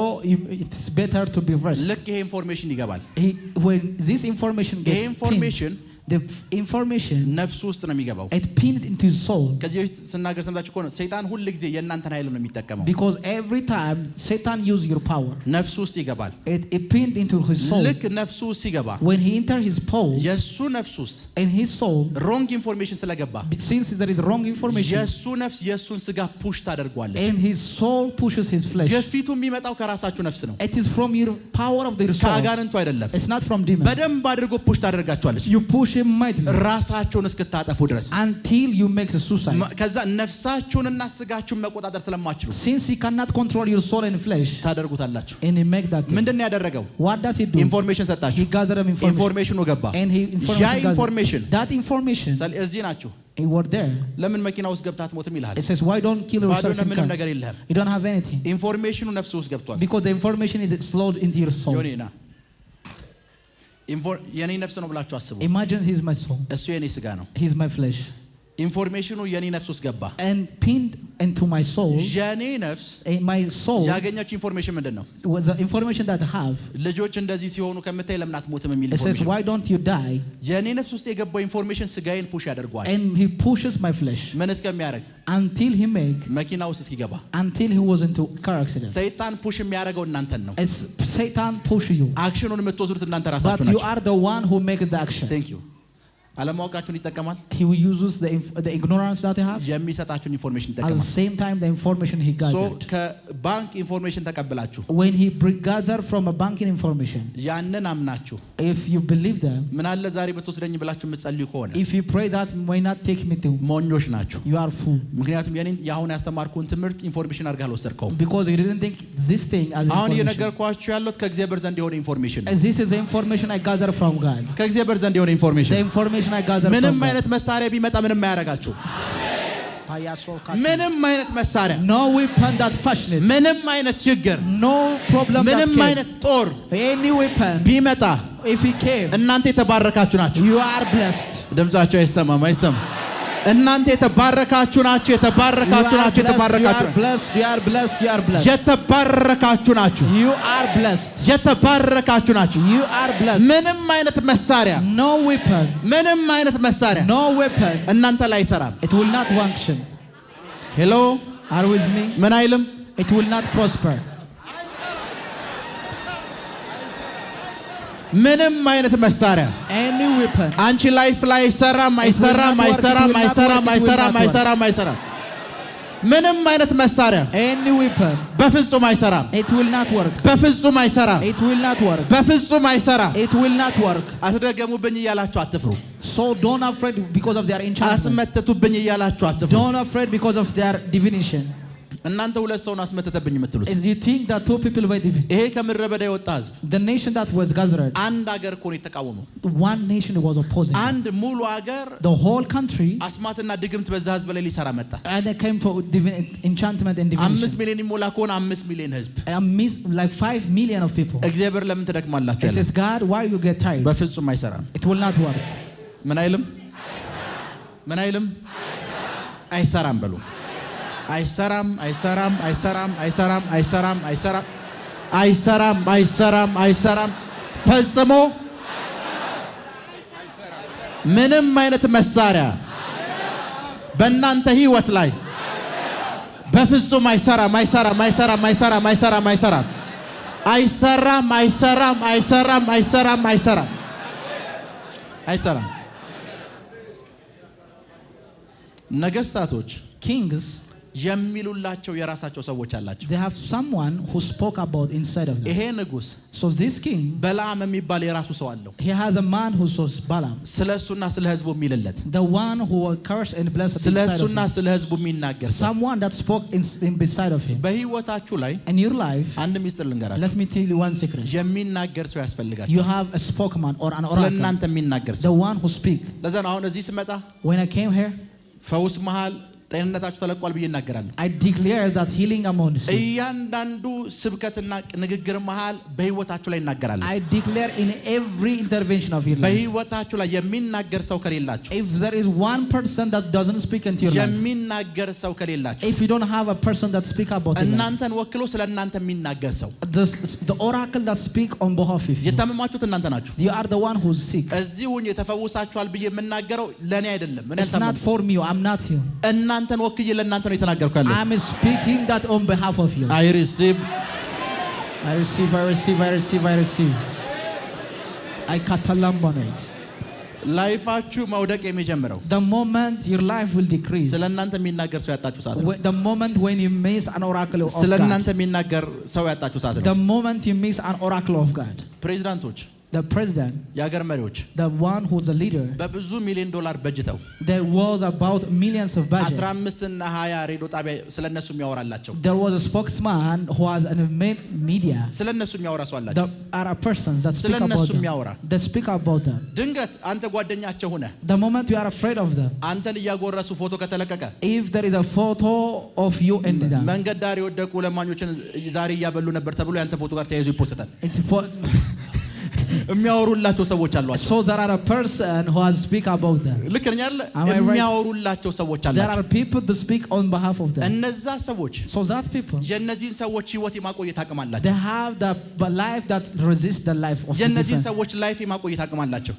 [SPEAKER 2] it's better to be rest.
[SPEAKER 1] ልክ ይሄ ኢንፎርሜሽን ይገባል።
[SPEAKER 2] When this information
[SPEAKER 1] ይሄ
[SPEAKER 2] gets
[SPEAKER 1] ኢንፎርሜሽን
[SPEAKER 2] the information
[SPEAKER 1] ነፍሱ ውስጥ ነው የሚገባው።
[SPEAKER 2] it pinned into his soul.
[SPEAKER 1] ከዚህ በፊት ስናገር ሰምታችሁ ከሆነ ሰይጣን ሁል ጊዜ የእናንተን ኃይል ነው የሚጠቀመው።
[SPEAKER 2] Because every time Satan use your power,
[SPEAKER 1] ነፍሱ ውስጥ ይገባል።
[SPEAKER 2] it pinned into his soul.
[SPEAKER 1] ልክ ነፍሱ ውስጥ ሲገባ
[SPEAKER 2] When he enter his soul,
[SPEAKER 1] የሱ ነፍስ ውስጥ
[SPEAKER 2] in his soul,
[SPEAKER 1] ሮንግ ኢንፎርሜሽን ስለገባ
[SPEAKER 2] since there is wrong information,
[SPEAKER 1] የሱ ነፍስ የሱን ስጋ ፑሽ ታደርጓለች።
[SPEAKER 2] and his soul pushes his flesh.
[SPEAKER 1] ግፊቱ የሚመጣው ከራሳችሁ ነፍስ ነው፣
[SPEAKER 2] It is from your power of the soul.
[SPEAKER 1] ከአጋንንቱ አይደለም።
[SPEAKER 2] It's not from demon.
[SPEAKER 1] በደንብ አድርጎ ፑሽ ታደርጋችኋለች
[SPEAKER 2] You push him mightily
[SPEAKER 1] ራሳቸውን እስክታጠፉ ድረስ።
[SPEAKER 2] until you make the suicide.
[SPEAKER 1] ከዛ ነፍሳችሁንና ስጋችሁን መቆጣጠር ስለማትችሉ
[SPEAKER 2] Since he cannot control your soul and flesh,
[SPEAKER 1] ታደርጉታላችሁ።
[SPEAKER 2] and he make that thing.
[SPEAKER 1] ምንድን ነው ያደረገው?
[SPEAKER 2] What does he do?
[SPEAKER 1] ኢንፎርሜሽን ሰጣችሁ፣
[SPEAKER 2] He gathered them information.
[SPEAKER 1] ኢንፎርሜሽኑ ገባ።
[SPEAKER 2] And he
[SPEAKER 1] ያ ኢንፎርሜሽን
[SPEAKER 2] that information,
[SPEAKER 1] እዚህ ናችሁ፣
[SPEAKER 2] he were there.
[SPEAKER 1] ለምን መኪና ውስጥ ገብታ አትሞትም ይልሃል።
[SPEAKER 2] It says, why don't kill
[SPEAKER 1] ባዶ
[SPEAKER 2] yourself in
[SPEAKER 1] ምንም
[SPEAKER 2] car?
[SPEAKER 1] ነገር የለህም።
[SPEAKER 2] You don't have anything.
[SPEAKER 1] ኢንፎርሜሽኑ ነፍስ ውስጥ ገብቷል።
[SPEAKER 2] Because the information is slowed into your soul.
[SPEAKER 1] ዮኔና የኔ ነፍስ ነው ብላችሁ አስቡ።
[SPEAKER 2] Imagine he's my soul.
[SPEAKER 1] እሱ የኔ ስጋ ነው።
[SPEAKER 2] He's my flesh.
[SPEAKER 1] ኢንፎርሜሽኑ የኔ ነፍስ ውስጥ ገባ።
[SPEAKER 2] And pinned into my soul.
[SPEAKER 1] የኔ ነፍስ
[SPEAKER 2] My soul.
[SPEAKER 1] ያገኘችው ኢንፎርሜሽን ምንድን ነው?
[SPEAKER 2] Was the information that I have.
[SPEAKER 1] ልጆች እንደዚህ ሲሆኑ ከምታይ ለምን አትሞትም የሚል
[SPEAKER 2] It says,
[SPEAKER 1] ኢንፎርሜሽን።
[SPEAKER 2] why don't you die?
[SPEAKER 1] የኔ ነፍስ ውስጥ የገባው ኢንፎርሜሽን ስጋዬን ፑሽ ያደርገዋል።
[SPEAKER 2] And he pushes my flesh
[SPEAKER 1] ምን እስከሚያደርግ?
[SPEAKER 2] until he make,
[SPEAKER 1] መኪና ውስጥ እስኪገባ።
[SPEAKER 2] until he was into car accident.
[SPEAKER 1] ሰይጣን ፑሽ የሚያደርገው እናንተን ነው።
[SPEAKER 2] It's Satan push you.
[SPEAKER 1] አክሽኑን የምትወስዱት እናንተ
[SPEAKER 2] But
[SPEAKER 1] ራሳችሁ
[SPEAKER 2] you
[SPEAKER 1] ናችሁ።
[SPEAKER 2] are the one who make the action.
[SPEAKER 1] ቴንክ ዩ። አለማወቃችሁን ይጠቀማል።
[SPEAKER 2] He uses the ignorance that he have.
[SPEAKER 1] የሚሰጣችሁን ኢንፎርሜሽን
[SPEAKER 2] At the
[SPEAKER 1] ይጠቀማል።
[SPEAKER 2] same time, the information he
[SPEAKER 1] ሶ
[SPEAKER 2] gathered.
[SPEAKER 1] ከባንክ ኢንፎርሜሽን ተቀብላችሁ
[SPEAKER 2] When he gather from a banking information,
[SPEAKER 1] ያንን አምናችሁ
[SPEAKER 2] if you believe them,
[SPEAKER 1] ምን አለ ዛሬ በተወስደኝ ብላችሁ የምትጸልዩ ከሆነ
[SPEAKER 2] if you pray that may not take me to,
[SPEAKER 1] ሞኞች ናችሁ።
[SPEAKER 2] you are fool.
[SPEAKER 1] ምክንያቱም የኔን የአሁን ያስተማርኩን ትምህርት ኢንፎርሜሽን አድርገህ አልወሰድከውም።
[SPEAKER 2] Because you didn't think this thing as
[SPEAKER 1] አሁን
[SPEAKER 2] information.
[SPEAKER 1] እየነገርኳችሁ ያለሁት ከእግዚአብሔር ዘንድ የሆነ ኢንፎርሜሽን ነው።
[SPEAKER 2] This is the information I gather from God.
[SPEAKER 1] ከእግዚአብሔር ዘንድ የሆነ ኢንፎርሜሽን።
[SPEAKER 2] The information I gather
[SPEAKER 1] ምንም
[SPEAKER 2] from God.
[SPEAKER 1] አይነት መሳሪያ ቢመጣ ምንም አያደርጋችሁ። ምንም አይነት መሳሪያ
[SPEAKER 2] no weapon that fashioned
[SPEAKER 1] ምንም አይነት ችግር
[SPEAKER 2] no problem that
[SPEAKER 1] ምንም
[SPEAKER 2] came
[SPEAKER 1] አይነት ጦር
[SPEAKER 2] any weapon
[SPEAKER 1] ቢመጣ
[SPEAKER 2] if he came
[SPEAKER 1] እናንተ የተባረካችሁ ናችሁ
[SPEAKER 2] you are blessed
[SPEAKER 1] ድምጻችሁ አይሰማም እናንተ የተባረካችሁ ናችሁ የተባረካችሁ ናችሁ የተባረካችሁ
[SPEAKER 2] you are blessed you are blessed
[SPEAKER 1] የተባረካችሁ ናችሁ
[SPEAKER 2] you are blessed
[SPEAKER 1] የተባረካችሁ ናችሁ
[SPEAKER 2] you are blessed
[SPEAKER 1] ምንም አይነት መሳሪያ
[SPEAKER 2] no weapon
[SPEAKER 1] ምንም አይነት መሳሪያ
[SPEAKER 2] no weapon
[SPEAKER 1] እናንተ ላይ አይሰራም
[SPEAKER 2] it will not function
[SPEAKER 1] hello
[SPEAKER 2] are with me
[SPEAKER 1] ምን አይልም
[SPEAKER 2] it will not prosper
[SPEAKER 1] ምንም አይነት መሳሪያ
[SPEAKER 2] any weapon
[SPEAKER 1] አንቺ ላይፍ ላይ አይሰራም ምንም አይነት መሳሪያ
[SPEAKER 2] any weapon
[SPEAKER 1] በፍጹም አይሰራም
[SPEAKER 2] it will not work
[SPEAKER 1] በፍጹም አይሰራም
[SPEAKER 2] it will not work
[SPEAKER 1] በፍጹም አይሰራም
[SPEAKER 2] it will not work
[SPEAKER 1] አስደገሙብኝ እያላችሁ አትፍሩ
[SPEAKER 2] so don't afraid because of their enchantment
[SPEAKER 1] አስመተቱብኝ እያላችሁ አትፍሩ
[SPEAKER 2] don't afraid because of their divination
[SPEAKER 1] እናንተ ሁለት ሰውን አስመተተብኝ የምትሉት
[SPEAKER 2] is you think that two people were divine
[SPEAKER 1] ይሄ ከምድረ በዳ የወጣ ህዝብ
[SPEAKER 2] the nation that was gathered
[SPEAKER 1] አንድ ሀገር እኮ ነው የተቃወመው
[SPEAKER 2] one nation was opposing
[SPEAKER 1] አንድ ሙሉ ሀገር
[SPEAKER 2] the whole country
[SPEAKER 1] አስማትና ድግምት በዛ ህዝብ ላይ ሊሰራ መጣ
[SPEAKER 2] and they came to enchantment and divination
[SPEAKER 1] 5 ሚሊዮን ይሞላ ከሆነ 5 ሚሊዮን ህዝብ
[SPEAKER 2] like 5 million of people
[SPEAKER 1] እግዚአብሔር ለምን ትደክማላችሁ
[SPEAKER 2] it says God why you get tired
[SPEAKER 1] በፍጹም አይሰራም
[SPEAKER 2] it will not work
[SPEAKER 1] ምን አይልም አይሰራም በሉ አይሰራም ፈጽሞ ምንም አይነት መሳሪያ በእናንተ ህይወት ላይ በፍጹም አይሰራም ነገስታቶች
[SPEAKER 2] kings
[SPEAKER 1] የሚሉላቸው የራሳቸው ሰዎች አላቸው
[SPEAKER 2] they have someone who spoke about inside of them
[SPEAKER 1] ይሄ ንጉስ
[SPEAKER 2] so this king
[SPEAKER 1] በላም የሚባል የራሱ ሰው አለው
[SPEAKER 2] he has a man who saws Balaam
[SPEAKER 1] ስለሱና ስለ ህዝቡ የሚልለት
[SPEAKER 2] the one who cursed and blessed
[SPEAKER 1] ስለሱና ስለ ህዝቡ የሚናገር
[SPEAKER 2] someone that spoke in beside of him
[SPEAKER 1] በህይወታችሁ ላይ
[SPEAKER 2] in your life
[SPEAKER 1] አንድ ሚስጥር ልንገራችሁ
[SPEAKER 2] let me tell you one secret
[SPEAKER 1] የሚናገር ሰው ያስፈልጋችሁ
[SPEAKER 2] you have a spokesman or an oracle
[SPEAKER 1] ስለናንተ የሚናገር ሰው
[SPEAKER 2] the one who speak
[SPEAKER 1] ለዛ ነው አሁን እዚህ ስመጣ
[SPEAKER 2] when I came here
[SPEAKER 1] ፈውስ መሃል ጤንነታችሁ ተለቋል ብዬ እናገራለሁ
[SPEAKER 2] I declare that healing among you
[SPEAKER 1] እያንዳንዱ ስብከትና ንግግር መሃል በህይወታችሁ ላይ እናገራለሁ
[SPEAKER 2] I declare in every intervention of your life
[SPEAKER 1] በህይወታችሁ ላይ የሚናገር ሰው ከሌላችሁ
[SPEAKER 2] if there is one person that doesn't speak into your life
[SPEAKER 1] የሚናገር ሰው ከሌላችሁ
[SPEAKER 2] if you don't have a person that speak about you
[SPEAKER 1] እናንተን ወክሎ ስለናንተ የሚናገር ሰው
[SPEAKER 2] the oracle that speak on behalf of you
[SPEAKER 1] የታመማችሁት እናንተ ናችሁ
[SPEAKER 2] you are the one who's sick
[SPEAKER 1] እዚህ ሁን የተፈወሳችኋል ብዬ የምናገረው ለኔ አይደለም
[SPEAKER 2] it's not for me I'm not you
[SPEAKER 1] እናንተን ወክዬ ለእናንተ ነው የተናገርኩ ያለው
[SPEAKER 2] I'm speaking that on behalf of you
[SPEAKER 1] I receive
[SPEAKER 2] I catalambonate
[SPEAKER 1] ላይፋችሁ መውደቅ የሚጀምረው
[SPEAKER 2] the moment your life will decrease
[SPEAKER 1] ስለናንተ የሚናገር ሰው ያጣችሁ ሰዓት
[SPEAKER 2] the moment when you miss an oracle of God
[SPEAKER 1] ስለናንተ የሚናገር ሰው ያጣችሁ ሰዓት
[SPEAKER 2] the moment you miss an oracle of God
[SPEAKER 1] ፕሬዝዳንቶች
[SPEAKER 2] the president
[SPEAKER 1] የሀገር መሪዎች
[SPEAKER 2] the one who's a leader
[SPEAKER 1] በብዙ ሚሊዮን ዶላር በጅተው
[SPEAKER 2] there was about millions of budget
[SPEAKER 1] 15 እና 20 ሬዲዮ ጣቢያ ስለነሱ የሚያወራላቸው
[SPEAKER 2] there was a spokesman who has a media
[SPEAKER 1] ስለነሱ የሚያወራ ሰው አላቸው
[SPEAKER 2] there are persons that speak about
[SPEAKER 1] ስለነሱ የሚያወራ
[SPEAKER 2] they speak about them
[SPEAKER 1] ድንገት አንተ ጓደኛቸው ሆነ
[SPEAKER 2] the moment you are afraid of them
[SPEAKER 1] አንተን እያጎረሱ ፎቶ ከተለቀቀ
[SPEAKER 2] if there is a photo of you in them
[SPEAKER 1] መንገድ ዳር የወደቁ ለማኞችን ዛሬ እያበሉ ነበር ተብሎ ያንተ ፎቶ ጋር ተያይዞ ይፖስታል የሚያወሩላቸው ሰዎች አሏቸው
[SPEAKER 2] so there are a person who has speak about them
[SPEAKER 1] ልክ ነኝ አይደል የሚያወሩላቸው ሰዎች አሏቸው
[SPEAKER 2] there are people that speak on behalf of them
[SPEAKER 1] እነዛ ሰዎች
[SPEAKER 2] so that people
[SPEAKER 1] የነዚህን ሰዎች ህይወት የማቆየት አቅም አላቸው
[SPEAKER 2] they have the life that resists the life of
[SPEAKER 1] የነዚህን ሰዎች ላይፍ የማቆየት አቅም አላቸው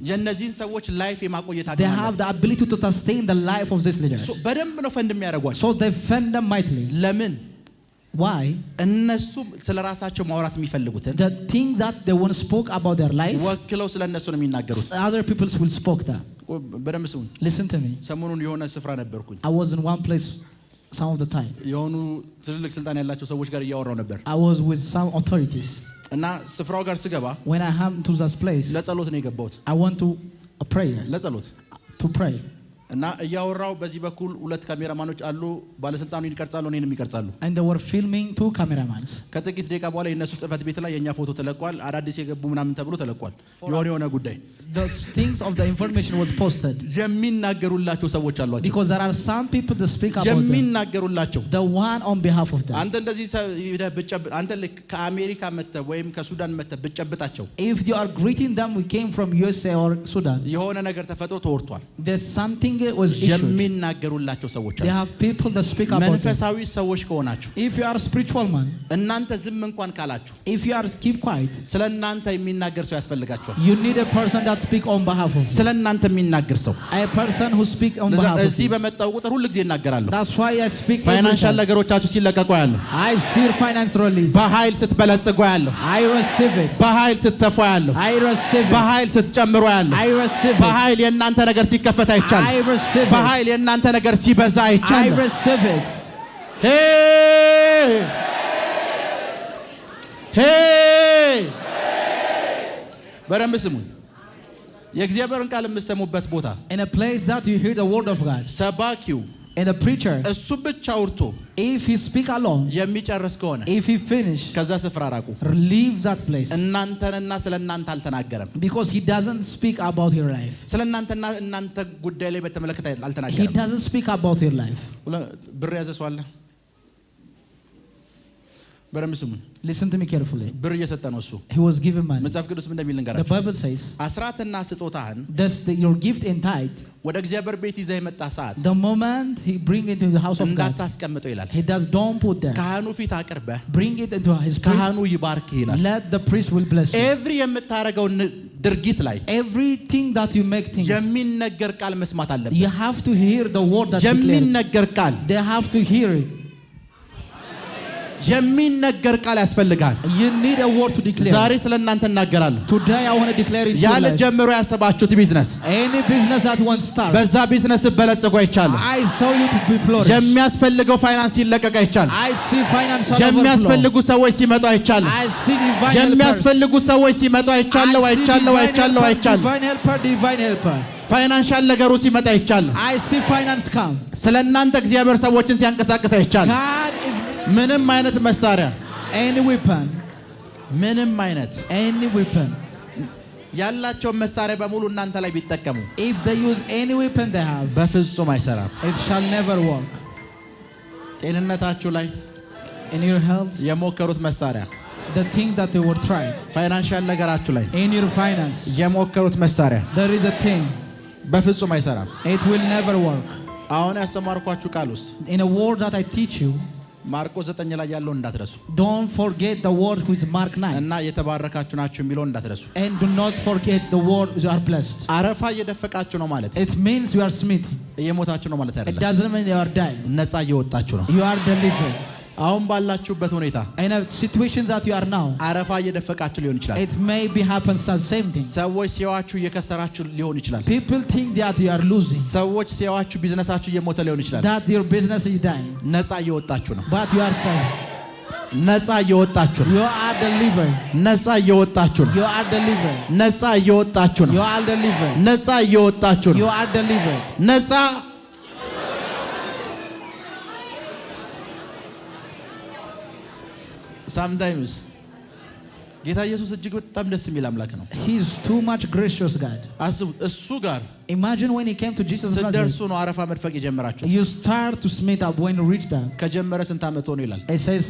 [SPEAKER 1] የነዚህን ሰዎች ላይፍ የማቆየት አቅም
[SPEAKER 2] they have the ability to sustain the life of this leader
[SPEAKER 1] so በደንብ ነው ፈንድ የሚያደርጓቸው
[SPEAKER 2] so they fend them mightily
[SPEAKER 1] ለምን
[SPEAKER 2] why
[SPEAKER 1] እነሱ ስለራሳቸው ማውራት የሚፈልጉትን
[SPEAKER 2] the thing that they want to speak about their life
[SPEAKER 1] ወክለው ስለነሱ ነው የሚናገሩት
[SPEAKER 2] other people will speak that
[SPEAKER 1] በደንብ ስሙኝ
[SPEAKER 2] listen to me
[SPEAKER 1] ሰሞኑን የሆነ ስፍራ ነበርኩኝ
[SPEAKER 2] I was in one place some of the time
[SPEAKER 1] የሆኑ ትልልቅ ስልጣን ያላቸው ሰዎች ጋር እያወራው ነበር
[SPEAKER 2] I was with some authorities
[SPEAKER 1] እና ስፍራው ጋር ስገባ
[SPEAKER 2] when I come to this place
[SPEAKER 1] ለጸሎት ነው የገባሁት
[SPEAKER 2] I want to a prayer
[SPEAKER 1] ለጸሎት
[SPEAKER 2] to pray
[SPEAKER 1] እና እያወራው በዚህ በኩል ሁለት ካሜራማኖች አሉ ባለስልጣኑን ይቀርጻሉ እኔንም ይቀርጻሉ
[SPEAKER 2] and they were filming 2 cameramans
[SPEAKER 1] ከጥቂት ደቂቃ በኋላ የነሱ ጽፈት ቤት ላይ የኛ ፎቶ ተለቋል አዳዲስ የገቡ ምናምን ተብሎ ተለቋል የሆነ ጉዳይ
[SPEAKER 2] the things of the information was posted
[SPEAKER 1] የሚናገሩላቸው ሰዎች አሏቸው
[SPEAKER 2] because there are some people that speak about
[SPEAKER 1] የሚናገሩላቸው
[SPEAKER 2] the one on behalf of them
[SPEAKER 1] አንተ እንደዚህ አንተ ከአሜሪካ መተ ወይም ከሱዳን መተ ብጨብጣቸው
[SPEAKER 2] if you are greeting them we came from USA or Sudan
[SPEAKER 1] የሆነ ነገር ተፈጥሮ ተወርቷል
[SPEAKER 2] there's something was issued
[SPEAKER 1] የሚናገሩላቸው ሰዎች
[SPEAKER 2] they have people that speak about
[SPEAKER 1] መንፈሳዊ ሰዎች ከሆናችሁ
[SPEAKER 2] if you are a spiritual man
[SPEAKER 1] እናንተ ዝም እንኳን ካላችሁ
[SPEAKER 2] if you are keep quiet
[SPEAKER 1] ስለናንተ የሚናገር ሰው ያስፈልጋችኋል
[SPEAKER 2] you need a person that speak on behalf of
[SPEAKER 1] ስለናንተ የሚናገር ሰው
[SPEAKER 2] a person who speak on behalf of
[SPEAKER 1] እዚህ በመጣው ቁጥር ሁሉ ጊዜ እናገራለሁ
[SPEAKER 2] that's why I speak
[SPEAKER 1] ፋይናንሻል ነገሮቻችሁ ሲለቀቁ ያለው
[SPEAKER 2] I see finance release
[SPEAKER 1] በኃይል ስትበለጽጉ ያለው
[SPEAKER 2] I receive it
[SPEAKER 1] በኃይል ስትሰፉ ያለው
[SPEAKER 2] I receive it
[SPEAKER 1] በኃይል ስትጨምሩ ያለው
[SPEAKER 2] I receive it
[SPEAKER 1] በኃይል የናንተ ነገር ሲከፈት አይቻልም
[SPEAKER 2] I receive it
[SPEAKER 1] በኃይል የናንተ ነገር ሲበዛ አይቻልም
[SPEAKER 2] I receive it
[SPEAKER 1] hey hey በደንብ ስሙኝ የእግዚአብሔርን ቃል የምትሰሙበት ቦታ
[SPEAKER 2] in a place that you hear the word of God
[SPEAKER 1] ሰባኪው
[SPEAKER 2] and a preacher
[SPEAKER 1] እሱ ብቻ አውርቶ
[SPEAKER 2] if he speak alone
[SPEAKER 1] የሚጨርስ ከሆነ
[SPEAKER 2] if he finish
[SPEAKER 1] ከዛ ስፍራ ራቁ
[SPEAKER 2] leave that place
[SPEAKER 1] እናንተንና ስለናንተ አልተናገረም
[SPEAKER 2] because he doesn't speak about your life
[SPEAKER 1] ስለናንተና እናንተ ጉዳይ ላይ በተመለከተ
[SPEAKER 2] he
[SPEAKER 1] አልተናገረም
[SPEAKER 2] doesn't speak about your life
[SPEAKER 1] ብር ያዘ ሰው አለ በደንብ ስሙ
[SPEAKER 2] listen to me carefully
[SPEAKER 1] ብር እየሰጠ ነው እሱ
[SPEAKER 2] he was given money
[SPEAKER 1] መጽሐፍ ቅዱስ ምን እንደሚል
[SPEAKER 2] the
[SPEAKER 1] እንገራችሁ
[SPEAKER 2] Bible says
[SPEAKER 1] አስራትና ስጦታህን
[SPEAKER 2] that's your gift and tithe
[SPEAKER 1] ወደ እግዚአብሔር ቤት ይዘህ የመጣ ሰዓት
[SPEAKER 2] the moment he bring it into the house of God
[SPEAKER 1] እንዳታስቀምጠው ይላል
[SPEAKER 2] he does don't put there
[SPEAKER 1] ካህኑ ፊት አቅርበህ
[SPEAKER 2] bring it into his priest
[SPEAKER 1] ካህኑ ይባርክ ይላል
[SPEAKER 2] let the priest will bless you
[SPEAKER 1] ኤቭሪ የምታረገው ድርጊት ላይ
[SPEAKER 2] everything that you make things
[SPEAKER 1] የሚነገር ቃል መስማት አለበት
[SPEAKER 2] you have to hear the word that
[SPEAKER 1] የሚነገር ቃል
[SPEAKER 2] they have to hear it
[SPEAKER 1] የሚነገር ቃል ያስፈልጋል
[SPEAKER 2] you need a word to declare
[SPEAKER 1] ዛሬ ስለናንተ እናገራለሁ
[SPEAKER 2] today I want to declare it
[SPEAKER 1] ያለ ጀምሮ ያሰባችሁት ቢዝነስ
[SPEAKER 2] any business that wants start
[SPEAKER 1] በዛ ቢዝነስ በለጽጎ አይቻለሁ
[SPEAKER 2] I saw you to be flourish
[SPEAKER 1] የሚያስፈልገው ፋይናንስ ይለቀቅ አይቻለሁ
[SPEAKER 2] I see finance
[SPEAKER 1] የሚያስፈልጉ ሰዎች ሲመጡ አይቻለሁ
[SPEAKER 2] I see divine
[SPEAKER 1] የሚያስፈልጉ ሰዎች ሲመጡ አይቻለሁ
[SPEAKER 2] divine helper
[SPEAKER 1] ፋይናንሻል ነገሩ ሲመጣ አይቻለሁ
[SPEAKER 2] I see finance come
[SPEAKER 1] ስለናንተ እግዚአብሔር ሰዎችን ሲያንቀሳቅስ አይቻለሁ
[SPEAKER 2] God is
[SPEAKER 1] ምንም አይነት መሳሪያ
[SPEAKER 2] any weapon
[SPEAKER 1] ያላቸው መሳሪያ በሙሉ እናንተ ላይ ቢጠቀሙ
[SPEAKER 2] if they use any weapon they have
[SPEAKER 1] በፍጹም አይሰራም
[SPEAKER 2] it shall never work
[SPEAKER 1] ጤንነታችሁ ላይ
[SPEAKER 2] in your health
[SPEAKER 1] የሞከሩት መሳሪያ
[SPEAKER 2] the thing that they were trying
[SPEAKER 1] ፋይናንሻል ነገራችሁ ላይ
[SPEAKER 2] in your finance
[SPEAKER 1] የሞከሩት መሳሪያ
[SPEAKER 2] there is a thing
[SPEAKER 1] በፍጹም አይሰራም
[SPEAKER 2] it will never work
[SPEAKER 1] አሁን ያስተማርኳችሁ ቃል ውስጥ
[SPEAKER 2] in a word that I teach you
[SPEAKER 1] ማርቆስ 9 ላይ ያለው እንዳትረሱ
[SPEAKER 2] don't forget the word which is Mark 9
[SPEAKER 1] እና የተባረካችሁ ናችሁ የሚለው እንዳትረሱ
[SPEAKER 2] and do not forget the word you are blessed
[SPEAKER 1] አረፋ እየደፈቃችሁ ነው ማለት
[SPEAKER 2] it means you are smitten
[SPEAKER 1] እየሞታችሁ ነው ማለት አይደለም
[SPEAKER 2] it doesn't mean you are dying
[SPEAKER 1] ነፃ እየወጣችሁ ነው
[SPEAKER 2] you are delivered
[SPEAKER 1] አሁን ባላችሁበት ሁኔታ
[SPEAKER 2] in a situation that you are now
[SPEAKER 1] አረፋ እየደፈቃችሁ ሊሆን ይችላል
[SPEAKER 2] it may be happens the same thing
[SPEAKER 1] ሰዎች ሲያዋችሁ እየከሰራችሁ ሊሆን ይችላል
[SPEAKER 2] people think that you are losing
[SPEAKER 1] ሰዎች ሲያዋችሁ ቢዝነሳችሁ እየሞተ ሊሆን ይችላል
[SPEAKER 2] that your business is dying
[SPEAKER 1] ነፃ እየወጣችሁ ነው
[SPEAKER 2] but you are saved
[SPEAKER 1] ነፃ እየወጣችሁ ነው
[SPEAKER 2] you are delivered
[SPEAKER 1] ነፃ እየወጣችሁ ነው
[SPEAKER 2] you are delivered
[SPEAKER 1] ነፃ እየወጣችሁ ነው
[SPEAKER 2] you are delivered
[SPEAKER 1] ነፃ እየወጣችሁ ነው
[SPEAKER 2] you are delivered
[SPEAKER 1] ነፃ sometimes ጌታ ኢየሱስ እጅግ በጣም ደስ የሚል አምላክ ነው
[SPEAKER 2] he is too much gracious God
[SPEAKER 1] አስቡ እሱ ጋር
[SPEAKER 2] imagine when he came to Jesus
[SPEAKER 1] ስደርሱ ነው አረፋ መድፈቅ የጀመራችሁ
[SPEAKER 2] you start to smith up when you reach that
[SPEAKER 1] ከጀመረ ስንት ዓመት ሆነ ይላል
[SPEAKER 2] it says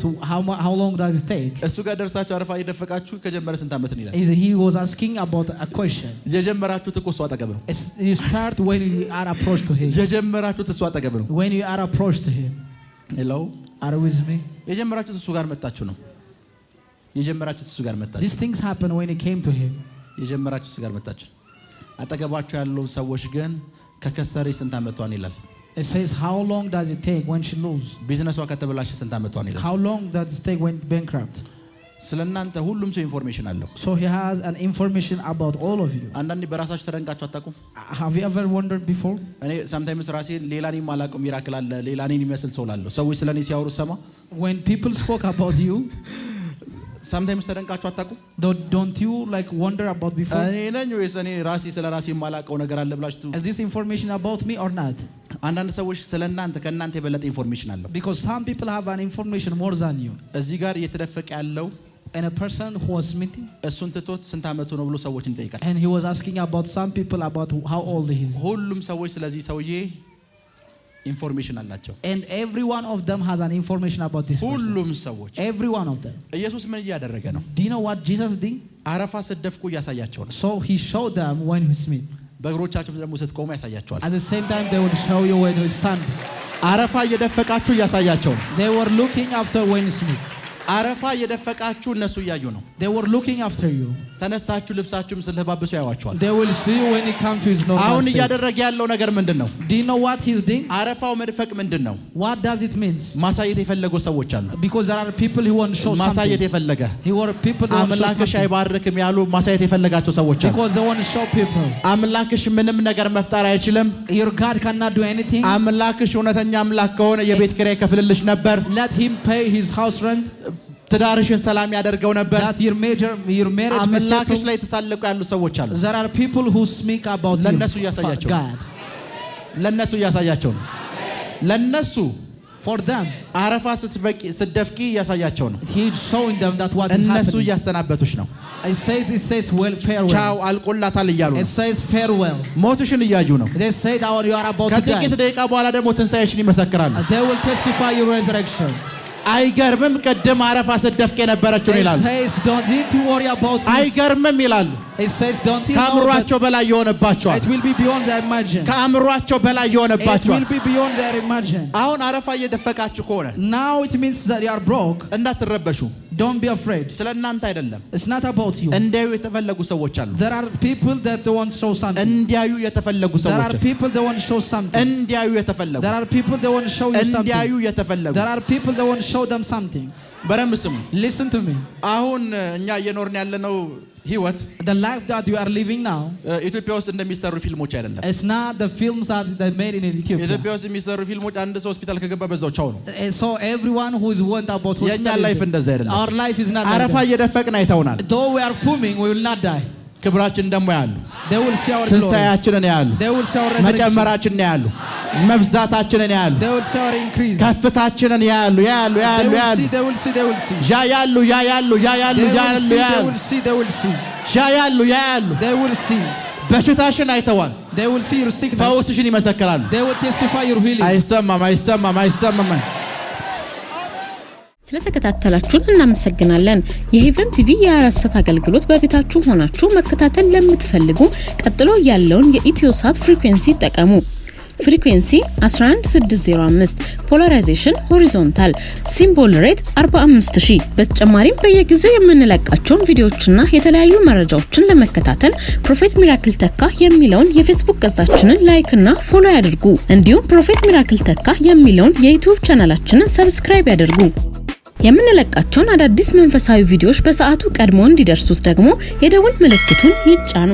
[SPEAKER 2] how long does it take
[SPEAKER 1] እሱ ጋር ደርሳችሁ አረፋ እየደፈቃችሁ ከጀመረ ስንት ዓመት ነው ይላል
[SPEAKER 2] he was asking about a question
[SPEAKER 1] የጀመራችሁት እኮ እሱ አጠገብ ነው
[SPEAKER 2] you start when you are approached to him
[SPEAKER 1] የጀመራችሁት እሱ አጠገብ ነው
[SPEAKER 2] when you are approached to him
[SPEAKER 1] hello
[SPEAKER 2] are you with me
[SPEAKER 1] የጀመራችሁት እሱ ጋር መጣችሁ ነው የጀመራችሁት እሱ ጋር መጣችሁ
[SPEAKER 2] these things happen when he came to him
[SPEAKER 1] የጀመራችሁት እሱ ጋር መጣችሁ አጠገባችሁ ያለው ሰዎች ግን ከከሰረ ስንት ዓመቷን ይላል
[SPEAKER 2] it says how long does it take when she lose
[SPEAKER 1] ቢዝነሷ ከተበላሸ ስንት ዓመቷን ይላል
[SPEAKER 2] how long does it take when bankrupt
[SPEAKER 1] ስለናንተ ሁሉም ሰው ኢንፎርሜሽን አለው
[SPEAKER 2] so he has an information about all of you
[SPEAKER 1] አንዳንዴ በራሳችሁ ተደንቃችሁ አታውቁም
[SPEAKER 2] have you ever wondered before
[SPEAKER 1] እኔ sometimes ራሴ ሌላኔ ማላቀው ሚራክል አለ ሌላኔ የሚመስል ሰው ላለው ሰዎች ስለኔ ሲያወሩ ሰማ
[SPEAKER 2] when people spoke about you
[SPEAKER 1] sometimes ተደንቃችሁ አታውቁም?
[SPEAKER 2] Don't you like wonder about before?
[SPEAKER 1] እኔ ነኝ ወይስ እኔ ራሴ ስለራሴ የማላውቀው ነገር አለ ብላችሁ?
[SPEAKER 2] Is this information about me or not?
[SPEAKER 1] አንዳንድ ሰዎች ስለናንተ ከናንተ የበለጠ ኢንፎርሜሽን አለው።
[SPEAKER 2] Because some people have an information more than you.
[SPEAKER 1] እዚህ ጋር እየተደፈቀ ያለው
[SPEAKER 2] and a person who was meeting
[SPEAKER 1] እሱን ትቶት ስንት አመቱ ነው ብሎ ሰዎችን ይጠይቃል።
[SPEAKER 2] and he was asking about some people about how old he is.
[SPEAKER 1] ሁሉም ሰዎች ስለዚህ ሰውዬ ኢንፎርሜሽን አላቸው.
[SPEAKER 2] And every one of them has an information about this person.
[SPEAKER 1] ሁሉም ሰዎች
[SPEAKER 2] every one of them.
[SPEAKER 1] ኢየሱስ ምን ያደረገ ነው?
[SPEAKER 2] Do you know what Jesus did?
[SPEAKER 1] አረፋ ስትደፍቁ ያሳያቸው ነው።
[SPEAKER 2] So he showed them when he smith.
[SPEAKER 1] በእግሮቻቸው ደግሞ ስትቆሙ ያሳያቸዋል.
[SPEAKER 2] At the same time they would show you when you stand.
[SPEAKER 1] አረፋ እየደፈቃችሁ ያሳያቸው ነው.
[SPEAKER 2] They were looking after when smith.
[SPEAKER 1] አረፋ እየደፈቃችሁ እነሱ ያዩ ነው.
[SPEAKER 2] They were looking after you.
[SPEAKER 1] ተነስታችሁ ልብሳችሁም ስለባበሱ ያዋቸዋል.
[SPEAKER 2] They will see you when he come to his normal state.
[SPEAKER 1] አሁን እያደረገ ያለው ነገር ምንድነው?
[SPEAKER 2] Do you know what he's doing?
[SPEAKER 1] አረፋው መድፈቅ ምንድነው?
[SPEAKER 2] What does it mean?
[SPEAKER 1] ማሳየት የፈለጉ ሰዎች አሉ.
[SPEAKER 2] Because there are people who want to show something.
[SPEAKER 1] ማሳየት የፈለገ
[SPEAKER 2] He were people who want to show
[SPEAKER 1] አምላክሽ አይባርክም ያሉ ማሳየት የፈለጋቸው ሰዎች አሉ.
[SPEAKER 2] Because they want to show people.
[SPEAKER 1] አምላክሽ ምንም ነገር መፍጠር አይችልም.
[SPEAKER 2] Your God cannot do anything.
[SPEAKER 1] አምላክሽ እውነተኛ አምላክ ከሆነ የቤት ኪራይ ከፍልልሽ ነበር.
[SPEAKER 2] Let him pay his house rent.
[SPEAKER 1] ትዳርሽን ሰላም ያደርገው ነበር.
[SPEAKER 2] That your marriage
[SPEAKER 1] አምላክሽ ላይ ተሳለቁ ያሉ ሰዎች አሉ.
[SPEAKER 2] There are people who speak about
[SPEAKER 1] ለነሱ ያሳያቸው
[SPEAKER 2] God.
[SPEAKER 1] ለነሱ ያሳያቸው ነው. ለነሱ
[SPEAKER 2] for them
[SPEAKER 1] አረፋ ስትደፍቂ ያሳያቸው ነው.
[SPEAKER 2] he is showing them that what is happening.
[SPEAKER 1] እነሱ ያስተናበቱሽ ነው.
[SPEAKER 2] I say this says well farewell.
[SPEAKER 1] ቻው አልቆላታል እያሉ ነው.
[SPEAKER 2] It says farewell.
[SPEAKER 1] ሞትሽን እያዩ ነው.
[SPEAKER 2] They say that you are about to die.
[SPEAKER 1] ከጥቂት ደቂቃ በኋላ ደግሞ ትንሳኤሽን ይመሰክራሉ.
[SPEAKER 2] They will testify your resurrection.
[SPEAKER 1] አይገርምም ቀደም አረፋ ስትደፍቅ የነበረችው ይላሉ.
[SPEAKER 2] It says don't worry about this.
[SPEAKER 1] አይገርምም ይላሉ.
[SPEAKER 2] It says don't you know
[SPEAKER 1] ከአእምሯቸው በላይ ይሆንባቸዋል.
[SPEAKER 2] it will be beyond their imagine.
[SPEAKER 1] ከአእምሯቸው በላይ
[SPEAKER 2] It
[SPEAKER 1] ይሆንባቸዋል.
[SPEAKER 2] will be beyond their imagine.
[SPEAKER 1] አሁን አረፋ እየደፈቃችሁ ከሆነ
[SPEAKER 2] Now it means that you are broke.
[SPEAKER 1] እንዳትረበሹ.
[SPEAKER 2] Don't be afraid.
[SPEAKER 1] ስለናንተ አይደለም.
[SPEAKER 2] It's not about you.
[SPEAKER 1] እንዲያዩ የተፈለጉ ሰዎች አሉ.
[SPEAKER 2] There are people that want to show something.
[SPEAKER 1] እንዲያዩ የተፈለጉ ሰዎች
[SPEAKER 2] There are people that want to show something.
[SPEAKER 1] እንዲያዩ የተፈለጉ
[SPEAKER 2] There are people that want to show you something.
[SPEAKER 1] እንዲያዩ የተፈለጉ
[SPEAKER 2] There are people that want to show them something.
[SPEAKER 1] በረም ስሙ.
[SPEAKER 2] Listen to me.
[SPEAKER 1] አሁን እኛ እየኖርን ያለነው ህይወት
[SPEAKER 2] the life that you are living now
[SPEAKER 1] ኢትዮጵያ ውስጥ እንደሚሰሩ ፊልሞች አይደለም.
[SPEAKER 2] It's not the films that they made in Ethiopia.
[SPEAKER 1] ኢትዮጵያ ውስጥ የሚሰሩ ፊልሞች አንድ ሰው ሆስፒታል ከገባ በዛው ቻው ነው.
[SPEAKER 2] So everyone who is want about hospital.
[SPEAKER 1] የኛ ላይፍ እንደዛ አይደለም.
[SPEAKER 2] Our life is not like
[SPEAKER 1] አረፋ እየደፈቅን አይተውናል.
[SPEAKER 2] Though we are fuming, we will not die.
[SPEAKER 1] ክብራችን ደግሞ ያሉ
[SPEAKER 2] they will see our glory.
[SPEAKER 1] ትንሳኤያችንን ያሉ
[SPEAKER 2] they will see our resurrection.
[SPEAKER 1] መጨመራችንን ያሉ መብዛታችንን ያሉ
[SPEAKER 2] they will see our increase.
[SPEAKER 1] ከፍታችንን ያሉ
[SPEAKER 2] they will see
[SPEAKER 1] ያ ያሉ
[SPEAKER 2] they will see
[SPEAKER 1] they will see በሽታሽን አይተዋል.
[SPEAKER 2] they will see your sickness.
[SPEAKER 1] ፈውስሽን ይመሰክራሉ.
[SPEAKER 2] they will testify your healing.
[SPEAKER 1] አይሰማም
[SPEAKER 3] ስለተከታተላችሁን እናመሰግናለን። የሄቨን ቲቪ የአራሰት አገልግሎት በቤታችሁ ሆናችሁ መከታተል ለምትፈልጉ ቀጥሎ ያለውን የኢትዮሳት ፍሪኩዌንሲ ተጠቀሙ። ፍሪኩዌንሲ 11605 ፖላራይዜሽን ሆሪዞንታል ሲምቦል ሬት 45000 በተጨማሪም በየጊዜው የምንለቃቸውን ቪዲዮዎችና የተለያዩ መረጃዎችን ለመከታተል ፕሮፌት ሚራክል ተካ የሚለውን የፌስቡክ ገጻችንን ላይክ እና ፎሎ ያድርጉ። እንዲሁም ፕሮፌት ሚራክል ተካ የሚለውን የዩቲዩብ ቻናላችንን ሰብስክራይብ ያድርጉ። የምንለቃቸውን አዳዲስ መንፈሳዊ ቪዲዮዎች በሰዓቱ ቀድሞ እንዲደርሱት ደግሞ የደወል ምልክቱን ይጫኑ።